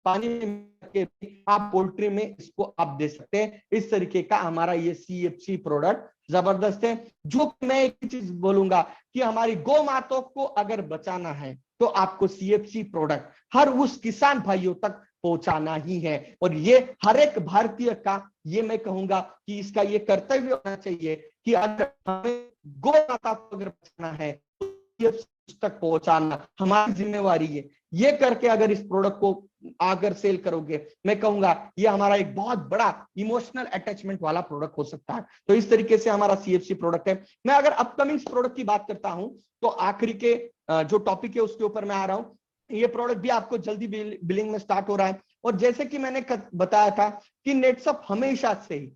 पानी के आप पोल्ट्री में इसको आप दे सकते हैं। इस तरीके का हमारा ये CFC प्रोडक्ट जबरदस्त है। जो मैं एक चीज बोलूंगा कि हमारी गौ माताओं को अगर बचाना है तो आपको CFC प्रोडक्ट हर उस किसान भाइयों तक पहुंचाना ही है, और ये हर एक भारतीय का ये मैं कहूंगा कि इसका ये कर्तव्य होना चाहिए कि अगर हमें गौ माता को अगर बचाना है तो तक पहुंचाना हमारी जिम्मेवारी है। ये करके अगर इस प्रोडक्ट को अगर सेल करोगे, मैं कहूंगा ये हमारा एक बहुत बड़ा इमोशनल अटैचमेंट वाला प्रोडक्ट हो सकता है। तो इस तरीके से हमारा CFC प्रोडक्ट है। मैं अगर अपकमिंग प्रोडक्ट की बात करता हूं तो आखिरी के जो टॉपिक है उसके ऊपर मैं आ रहा हूं। ये प्रोडक्ट भी आपको जल्दी बिलिंग में स्टार्ट हो रहा है, और जैसे कि मैंने बताया था कि नेटसप हमेशा से ही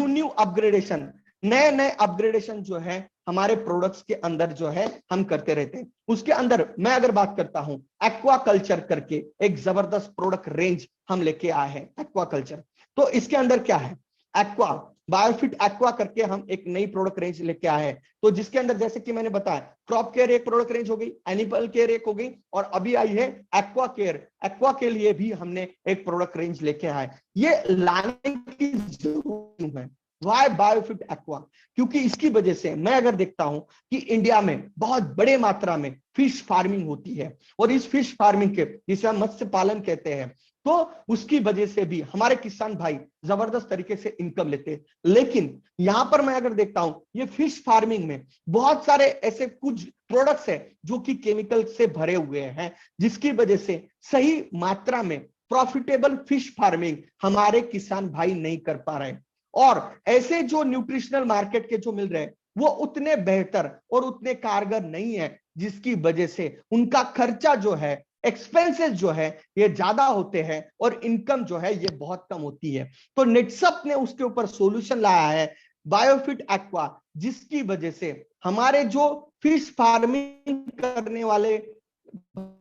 न्यू अपग्रेडेशन, नए अपग्रेडेशन जो है हमारे प्रोडक्ट्स के अंदर जो है हम करते रहते हैं। उसके अंदर मैं अगर बात करता हूं, एक्वा कल्चर करके एक जबरदस्त प्रोडक्ट रेंज हम लेके आए हैं। एक्वा कल्चर, तो इसके अंदर क्या है, एक्वा बायोफिट एक्वा करके हम एक नई प्रोडक्ट रेंज लेके आए हैं। तो जिसके अंदर जैसे कि मैंने बताया क्रॉप केयर एक प्रोडक्ट रेंज हो गई, एनिमल केयर एक हो गई, और अभी आई है एक्वा केयर। एक्वा के लिए भी हमने एक प्रोडक्ट रेंज लेके आए। ये लाने की जरूरत है। Why Biofit Aqua? क्योंकि इसकी वजह से मैं अगर देखता हूं कि इंडिया में बहुत बड़े मात्रा में फिश फार्मिंग होती है, और इस फिश फार्मिंग के जिसे हम मत्स्य पालन कहते हैं, तो उसकी वजह से भी हमारे किसान भाई जबरदस्त तरीके से इनकम लेते हैं। लेकिन यहां पर मैं अगर देखता हूं ये फिश फार्मिंग में बहुत सारे ऐसे कुछ प्रोडक्ट्स हैं जो कि केमिकल से भरे हुए हैं, जिसकी वजह से सही मात्रा में प्रॉफिटेबल फिश फार्मिंग हमारे किसान भाई नहीं कर पा रहे हैं। और ऐसे जो न्यूट्रिशनल मार्केट के जो मिल रहे हैं वो उतने बेहतर और उतने कारगर नहीं है, जिसकी वजह से उनका खर्चा जो है, एक्सपेंसेस जो है ये ज्यादा होते हैं और इनकम जो है ये बहुत कम होती है। तो नेटसप ने उसके ऊपर सॉल्यूशन लाया है बायोफिट एक्वा, जिसकी वजह से हमारे जो फिश फार्मिंग करने वाले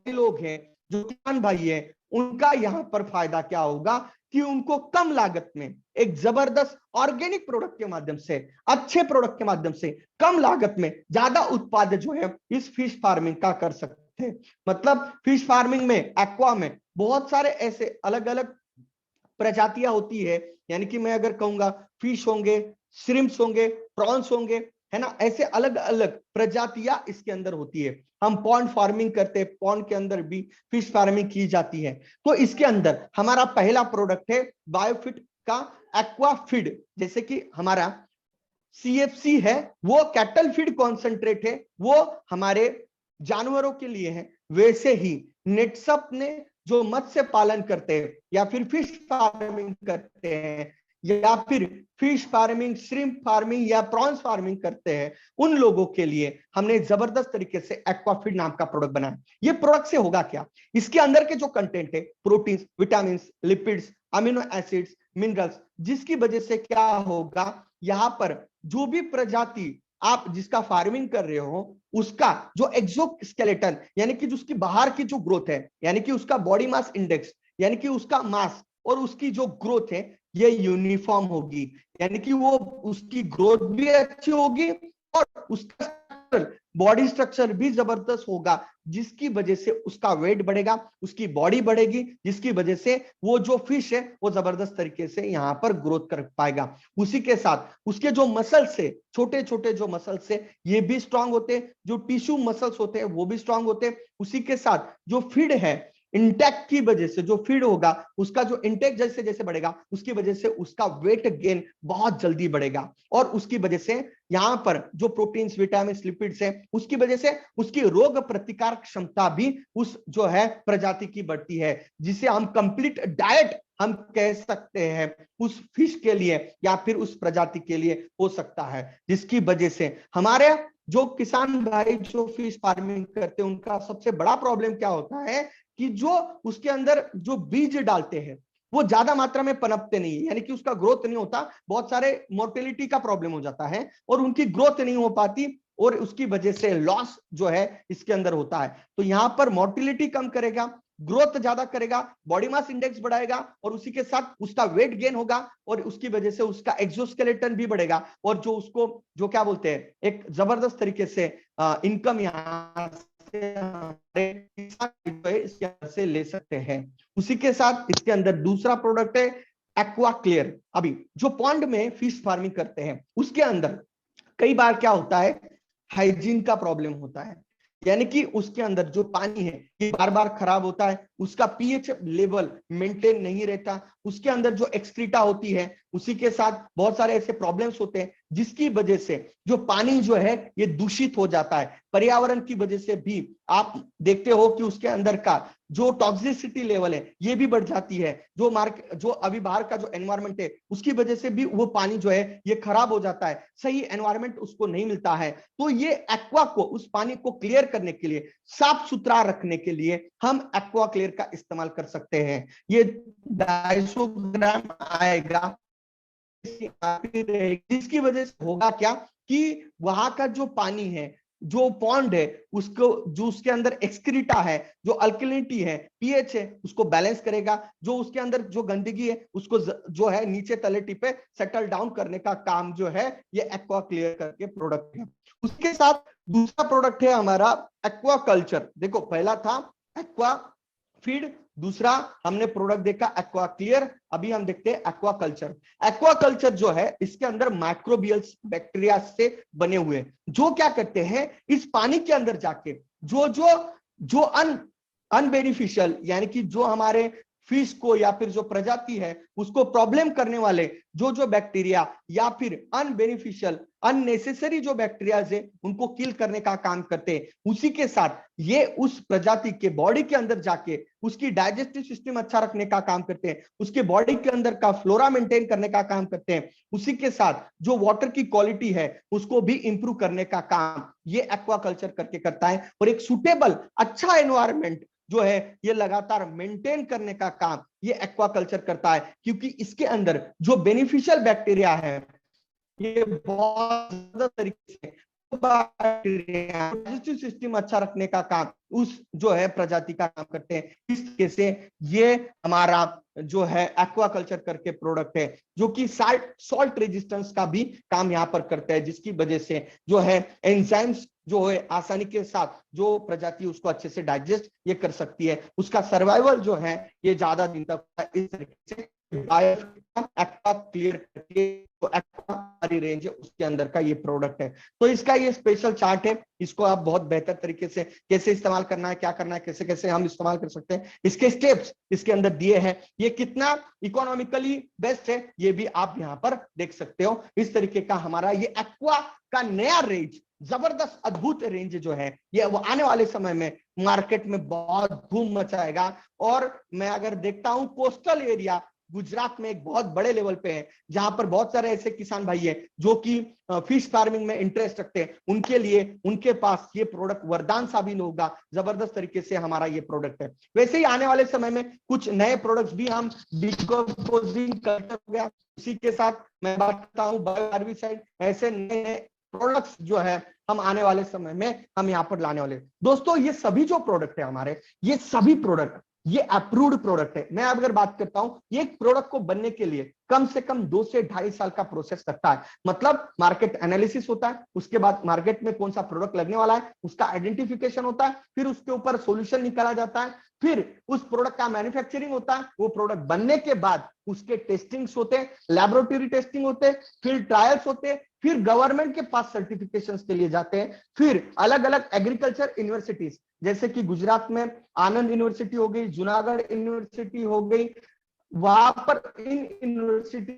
लोग हैं, जो किसान भाई हैं, उनका यहां पर फायदा क्या होगा कि उनको कम लागत में एक जबरदस्त ऑर्गेनिक प्रोडक्ट के माध्यम से, अच्छे प्रोडक्ट के माध्यम से कम लागत में ज्यादा उत्पादन जो है इस फिश फार्मिंग का कर सकते हैं। मतलब फिश फार्मिंग में, एक्वा में बहुत सारे ऐसे अलग अलग प्रजातियां होती है, यानी कि मैं अगर कहूंगा फिश होंगे, श्रिम्प्स होंगे, प्रॉन्स होंगे, है ना, ऐसे अलग अलग प्रजातियां इसके अंदर होती है। हम पॉन्ड फार्मिंग करते हैं, पॉन्ड के अंदर भी फिश फार्मिंग की जाती है। तो इसके अंदर हमारा पहला प्रोडक्ट है बायोफिट का एक्वा फीड। जैसे कि हमारा CFC है वो कैटल फीड कॉन्सेंट्रेट है, वो हमारे जानवरों के लिए है। वैसे ही नेटसप ने जो मत्स्य पालन करते हैं या फिर फिश फार्मिंग करते हैं या फिर फिश फार्मिंग, श्रिम्प फार्मिंग या प्रॉन्स फार्मिंग करते हैं, उन लोगों के लिए हमने जबरदस्त तरीके से एक्वाफीड नाम का प्रोडक्ट बनाया। ये प्रोडक्ट से होगा क्या, इसके अंदर के जो कंटेंट है proteins, vitamin, lipids, amino acids, minerals, जिसकी वजह से क्या होगा, यहाँ पर जो भी प्रजाति आप जिसका फार्मिंग कर रहे हो उसका जो एक्सोस्केलेटन यानी कि उसकी बाहर की जो ग्रोथ है, यानी कि उसका बॉडी मास इंडेक्स, यानी कि उसका मास और उसकी जो ग्रोथ है ये यूनिफॉर्म होगी, यानी कि वो उसकी ग्रोथ भी अच्छी होगी और उसका बॉडी स्ट्रक्चर भी जबरदस्त होगा, जिसकी वजह से उसका वेट बढ़ेगा, उसकी बॉडी बढ़ेगी, जिसकी वजह से वो जो फिश है वो जबरदस्त तरीके से यहां पर ग्रोथ कर पाएगा। उसी के साथ उसके जो मसल्स है, छोटे छोटे जो मसल्स है ये भी स्ट्रांग होते हैं, जो टिश्यू मसल्स होते हैं वो भी स्ट्रांग होते हैं। उसी के साथ जो फीड है, इंटेक की वजह से जो फीड होगा, उसका जो इंटेक जैसे जैसे बढ़ेगा उसकी वजह से उसका वेट गेन बहुत जल्दी बढ़ेगा, और उसकी वजह से यहां पर जो प्रोटीन्स, विटामिन, लिपिड्स है, उसकी वजह से उसकी रोग प्रतिकार क्षमता भी उस जो है प्रजाति की बढ़ती है, जिसे हम कंप्लीट डाइट हम कह सकते हैं उस फिश के लिए या फिर उस प्रजाति के लिए हो सकता है। जिसकी वजह से हमारे जो किसान भाई जो फिश फार्मिंग करते हैं उनका सबसे बड़ा प्रॉब्लम क्या होता है कि जो उसके अंदर जो बीज डालते हैं वो ज्यादा मात्रा में पनपते नहीं है, यानी कि उसका ग्रोथ नहीं होता, बहुत सारे मोर्टेलिटी का प्रॉब्लम हो जाता है और उनकी ग्रोथ नहीं हो पाती, और उसकी वजह से लॉस जो है इसके अंदर होता है। तो यहां पर मोर्टिलिटी कम करेगा, ग्रोथ ज्यादा करेगा, बॉडी मास इंडेक्स बढ़ाएगा, और उसी के साथ उसका वेट गेन होगा, और उसकी वजह से उसका एक्सोस्केलेटन भी बढ़ेगा, और जो उसको जो क्या बोलते हैं एक जबरदस्त तरीके से इनकम यहाँ से ले सकते हैं। उसी के साथ इसके अंदर दूसरा प्रोडक्ट है एक्वा क्लियर। अभी जो पॉन्ड में फिश फार्मिंग करते हैं उसके अंदर कई बार क्या होता है, हाइजीन का प्रॉब्लम होता है, यानी कि उसके अंदर जो पानी है ये बार बार खराब होता है, उसका पीएच लेवल मेंटेन नहीं रहता, उसके अंदर जो एक्सक्रीटा होती है उसी के साथ बहुत सारे ऐसे प्रॉब्लम्स होते हैं, जिसकी वजह से जो पानी जो है ये दूषित हो जाता है। पर्यावरण की वजह से भी आप देखते हो कि उसके अंदर का जो टॉक्सिसिटी लेवल है ये भी बढ़ जाती है, जो अभी बाहर का जो एनवायरनमेंट है उसकी वजह से भी वो पानी जो है ये खराब हो जाता है, सही एनवायरनमेंट उसको नहीं मिलता है। तो ये एक्वा को, उस पानी को क्लियर करने के लिए, साफ सुथरा रखने के लिए हम एक्वा क्लियर का इस्तेमाल कर सकते हैं। ये 250 ग्राम आएगा, जिसकी वजह से होगा क्या कि वहां का जो पानी है, जो पॉन्ड है, उसको जो उसके अंदर एक्सक्रीटा है, जो अल्कलिनिटी है, पीएच है, उसको बैलेंस करेगा, जो उसके अंदर जो गंदगी है उसको जो है नीचे तलेटी पे सेटल डाउन करने का काम जो है ये एक्वा क्लियर करके प्रोडक्ट है। उसके साथ दूसरा प्रोडक्ट है हमारा एक्वा कल्चर। देखो पहला था एक्वा फीड, दूसरा हमने प्रोडक्ट देखा एक्वा क्लियर, अभी हम देखते हैं एक्वा कल्चर। एक्वा कल्चर जो है इसके अंदर माइक्रोबियल्स बैक्टीरिया से बने हुए, जो क्या करते हैं इस पानी के अंदर जाके जो जो जो अनबेनिफिशियल, यानी कि जो हमारे फिश को या फिर जो प्रजाति है उसको प्रॉब्लम करने वाले जो जो बैक्टीरिया या फिर अनबेनिफिशियल अननेसेसरी जो बैक्टीरिया है उनको किल करने का काम करते हैं। उसी के साथ ये उस प्रजाति के बॉडी के अंदर जाके उसकी डाइजेस्टिव सिस्टम अच्छा रखने का काम करते हैं, उसके बॉडी के अंदर का फ्लोरा मेंटेन करने का काम करते हैं। उसी के साथ जो वाटर की क्वालिटी है उसको भी इंप्रूव करने का काम ये एक्वाकल्चर करके करता है, और एक सुटेबल अच्छा एनवायरनमेंट जो है ये लगातार मेंटेन करने का काम ये एक्वाकल्चर करता है, क्योंकि इसके अंदर जो बेनिफिशियल बैक्टीरिया है ये बहुत ज्यादा तरीके से डाइजेस्टिव सिस्टम अच्छा रखने का काम उस जो है प्रजाति का काम करते हैं। इस तरीके से ये हमारा जो है एक्वाकल्चर करके प्रोडक्ट है जो कि सॉल्ट रेजिस्टेंस का भी काम यहाँ पर करता है, जिसकी वजह से जो है एंजाइम्स जो है आसानी के साथ जो प्रजाति उसको अच्छे से डाइजेस्ट ये कर सकती है, उसका सर्वाइवल जो है ये ज्यादा दिन तक इस तरीके से एक्वा क्लियर करके तो एक्वा रेंज है उसके अंदर का ये प्रोडक्ट है। तो इसका ये स्पेशल चार्ट है, इसको आप बहुत बेहतर तरीके से कैसे इस्तेमाल करना है, क्या करना है, कैसे कैसे हम इस्तेमाल कर सकते हैं, इसके स्टेप्स इसके अंदर दिए हैं, ये कितना इकोनॉमिकली बेस्ट है ये भी आप यहाँ पर देख सकते हो। इस तरीके का हमारा ये एक्वा का नया रेंज, जबरदस्त अद्भुत रेंज जो है ये वो आने वाले समय में मार्केट में बहुत धूम मचाएगा। और मैं अगर देखता हूं कोस्टल एरिया गुजरात में एक बहुत बड़े लेवल पे है, जहां पर बहुत सारे ऐसे किसान भाई हैं जो कि फिश फार्मिंग में इंटरेस्ट रखते हैं, उनके लिए उनके पास ये प्रोडक्ट वरदान साबित होगा। जबरदस्त तरीके से हमारा ये प्रोडक्ट है। वैसे ही आने वाले समय में कुछ नए प्रोडक्ट्स भी हम डिकम्पोजिंग करते हो गया, उसी के साथ मैं बात करता हूँ बायोहर्बिसाइड, ऐसे नए नए प्रोडक्ट्स जो है हम आने वाले समय में हम यहाँ पर लाने वाले। दोस्तों ये सभी जो प्रोडक्ट है हमारे, ये सभी प्रोडक्ट ये अप्रूव्ड प्रोडक्ट है। मैं अगर बात करता हूं, ये एक प्रोडक्ट को बनने के लिए कम से कम 2 से 2.5 साल का प्रोसेस लगता है। मतलब मार्केट एनालिसिस होता है, उसके बाद मार्केट में कौन सा प्रोडक्ट लगने वाला है उसका आइडेंटिफिकेशन होता है, फिर उसके ऊपर सॉल्यूशन निकाला जाता है, फिर उस प्रोडक्ट का मैन्युफैक्चरिंग होता है, वो प्रोडक्ट बनने के बाद उसके टेस्टिंग्स होते हैं, लैबोरेटरी टेस्टिंग होते हैं, फिर ट्रायल्स होते हैं, फिर गवर्नमेंट के पास सर्टिफिकेशंस के लिए जाते हैं, फिर अलग अलग एग्रीकल्चर यूनिवर्सिटीज जैसे कि गुजरात में आनंद यूनिवर्सिटी हो गई, जूनागढ़ यूनिवर्सिटी हो गई, वहां पर इन यूनिवर्सिटी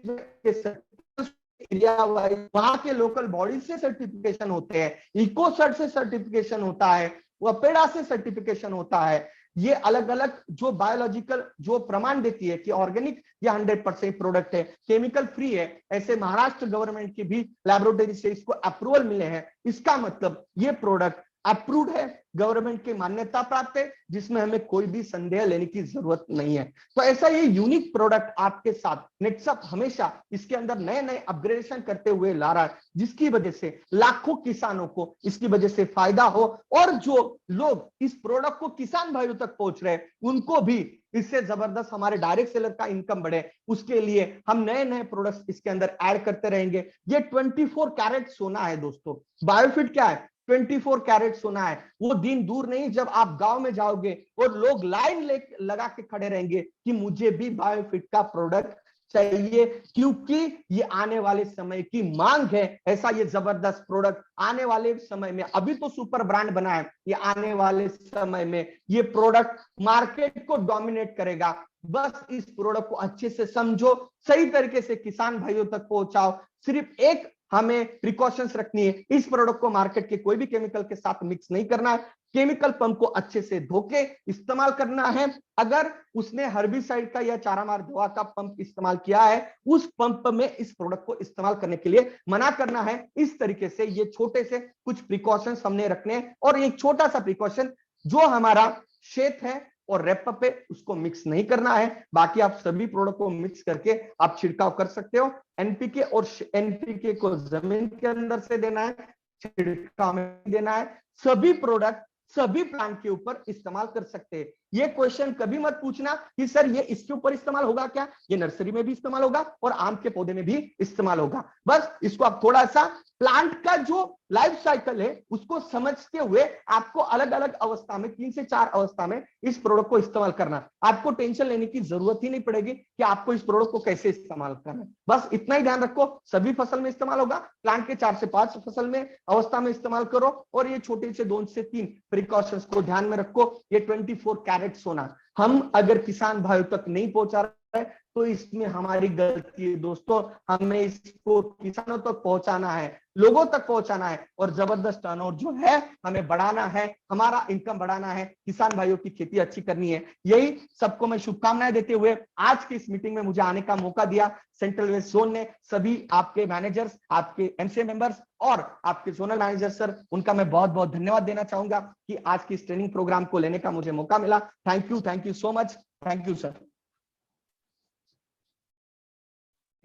एरिया वाइज वहां के लोकल बॉडी से सर्टिफिकेशन होते हैं, इकोसर्ट से सर्टिफिकेशन होता है, वपेडा से सर्टिफिकेशन होता है। ये अलग अलग जो बायोलॉजिकल जो प्रमाण देती है कि ऑर्गेनिक या 100% प्रोडक्ट है, केमिकल फ्री है, ऐसे महाराष्ट्र गवर्नमेंट की भी लैबोरेटरी से इसको अप्रूवल मिले हैं। इसका मतलब ये प्रोडक्ट अप्रूव्ड है, गवर्नमेंट की मान्यता प्राप्त है, जिसमें हमें कोई भी संदेह लेने की जरूरत नहीं है। तो ऐसा ये यूनिक प्रोडक्ट आपके साथ नेक्सअप हमेशा इसके अंदर नए नए अपग्रेडेशन करते हुए ला रहा है, जिसकी वजह से लाखों किसानों को इसकी वजह से फायदा हो, और जो लोग इस प्रोडक्ट को किसान भाइयों तक पहुंच रहे हैं उनको भी इससे जबरदस्त हमारे डायरेक्ट सेलर का इनकम बढ़े, उसके लिए हम नए नए प्रोडक्ट्स इसके अंदर ऐड करते रहेंगे। ये 24 कैरेट सोना है दोस्तों। बायोफिट क्या है? 24 कैरेट सोना है। वो दिन दूर नहीं जब आप गांव में जाओगे और लोग लाइन लगा के खड़े रहेंगे कि मुझे भी बायोफिट का प्रोडक्ट चाहिए, क्योंकि ये आने वाले समय की मांग है। ऐसा ये जबरदस्त प्रोडक्ट आने वाले समय में, अभी तो सुपर ब्रांड बना है, ये आने वाले समय में ये प्रोडक्ट मार्केट को डोमिनेट करेगा। बस इस प्रोडक्ट को अच्छे से समझो, सही तरीके से किसान भाइयों तक पहुंचाओ। सिर्फ एक हमें प्रिकॉशंस रखनी है, इस प्रोडक्ट को मार्केट के कोई भी केमिकल के साथ मिक्स नहीं करना है, केमिकल पंप को अच्छे से धोके इस्तेमाल करना है। अगर उसने हर्बिसाइड का या चारामार दवा का पंप इस्तेमाल किया है, उस पंप में इस प्रोडक्ट को इस्तेमाल करने के लिए मना करना है। इस तरीके से ये छोटे से कुछ प्रिकॉशंस हमने रखने हैं, और एक छोटा सा प्रिकॉशन जो हमारा शेत है और रेप पे उसको मिक्स नहीं करना है। बाकी आप सभी प्रोडक्ट को मिक्स करके आप छिड़काव कर सकते हो। एनपीके और एनपीके को जमीन के अंदर से देना है, छिड़काव में देना है। सभी प्रोडक्ट सभी प्लांट के ऊपर इस्तेमाल कर सकते हैं। ये क्वेश्चन कभी मत पूछना कि सर ये इसके ऊपर इस्तेमाल होगा क्या, ये नर्सरी में भी इस्तेमाल होगा और आम के पौधे में भी इस्तेमाल होगा। बस इसको आप थोड़ा सा प्लांट का जो लाइफ साइकिल है उसको समझते हुए आपको अलग अलग अवस्था में 3 से 4 अवस्था में इस प्रोडक्ट को इस्तेमाल करना। आपको टेंशन लेने की जरूरत ही नहीं पड़ेगी कि आपको इस प्रोडक्ट को कैसे इस्तेमाल करना है। बस इतना ही ध्यान रखो, सभी फसल में इस्तेमाल होगा, प्लांट के 4 से 5 फसल में अवस्था में इस्तेमाल करो, और ये छोटे से 2 से 3 प्रिकॉशंस को ध्यान में रखो। ये 24 कैरेट सोना हम अगर किसान भाइयों तक नहीं पहुंचा रहे तो इसमें हमारी गलती है दोस्तों। हमें इसको किसानों तक पहुंचाना है, लोगों तक पहुंचाना है, और जबरदस्त टर्नओवर जो है हमें बढ़ाना है, हमारा इनकम बढ़ाना है, किसान भाइयों की खेती अच्छी करनी है। यही सबको मैं शुभकामनाएं देते हुए आज की इस मीटिंग में मुझे आने का मौका दिया सेंट्रल वेस्ट जोन ने सभी आपके मैनेजर्स, आपके एमसीए मेंबर्स और आपके जोनल मैनेजर सर, उनका मैं बहुत बहुत धन्यवाद देना चाहूंगा कि आज की इस ट्रेनिंग प्रोग्राम को लेने का मुझे मौका मिला। Thank you so much. Thank you sir.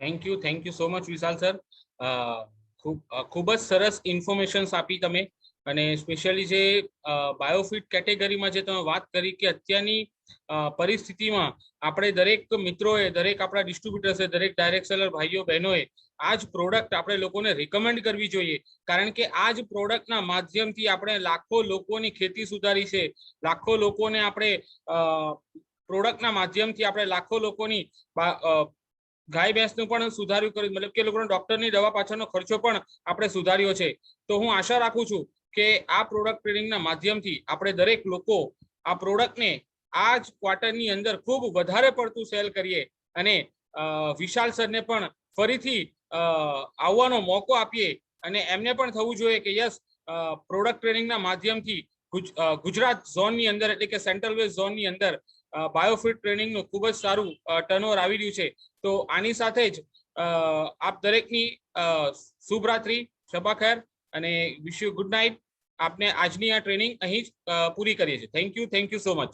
Thank you so much Vishal sir. ખૂબ જ સરસ ઇન્ફોર્મેશન્સ આપી તમે, અને સ્પેશિયલી જે બાયોફિટ કેટેગરીમાં જે તમે વાત કરી કે અત્યારની પરિસ્થિતિમાં આપણે દરેક મિત્રોએ, દરેક આપણા ડિસ્ટ્રીબ્યુટર્સે, દરેક ડાયરેક્ટ સેલર ભાઈઓ બહેનોએ આ જ પ્રોડક્ટ આપણે લોકોને રિકમેન્ડ કરવી જોઈએ, કારણ કે આ જ પ્રોડક્ટના માધ્યમથી આપણે લાખો લોકોની ખેતી સુધારી છે, લાખો લોકોને આપણે પ્રોડક્ટના માધ્યમથી આપણે લાખો લોકોની ગાય ભેંસનું પણ સુધાર્યું કર્યું, મતલબ કે લોકોને ડોક્ટરની દવા પાછળનો ખર્ચો પણ આપણે સુધાર્યો છે। તો હું આશા રાખું છું કે આ પ્રોડક્ટ ટ્રેનિંગના માધ્યમથી આપણે દરેક લોકો આ પ્રોડક્ટને આ જ ક્વાર્ટરની અંદર ખૂબ વધારે પડતું સેલ કરીએ, અને વિશાલ સરને પણ ફરીથી આવવાનો મોકો આપીએ, અને એમને પણ થવું જોઈએ કે યસ, પ્રોડક્ટ ટ્રેનિંગના માધ્યમથી ગુજરાત ઝોનની અંદર એટલે કે સેન્ટ્રલ વેસ્ટ ઝોનની અંદર બાયોફિટ ટ્રેનિંગનું ખૂબ જ સારું ટર્નઓવર આવી રહ્યું છે। તો આની સાથે જ આપ દરેકની શુભરાત્રી, શબા ખૈર, અને વિશ યુ ગુડ નાઇટ। આપને આજની આ ટ્રેનિંગ અહીં જ પૂરી કરીએ છીએ। Thank you so much.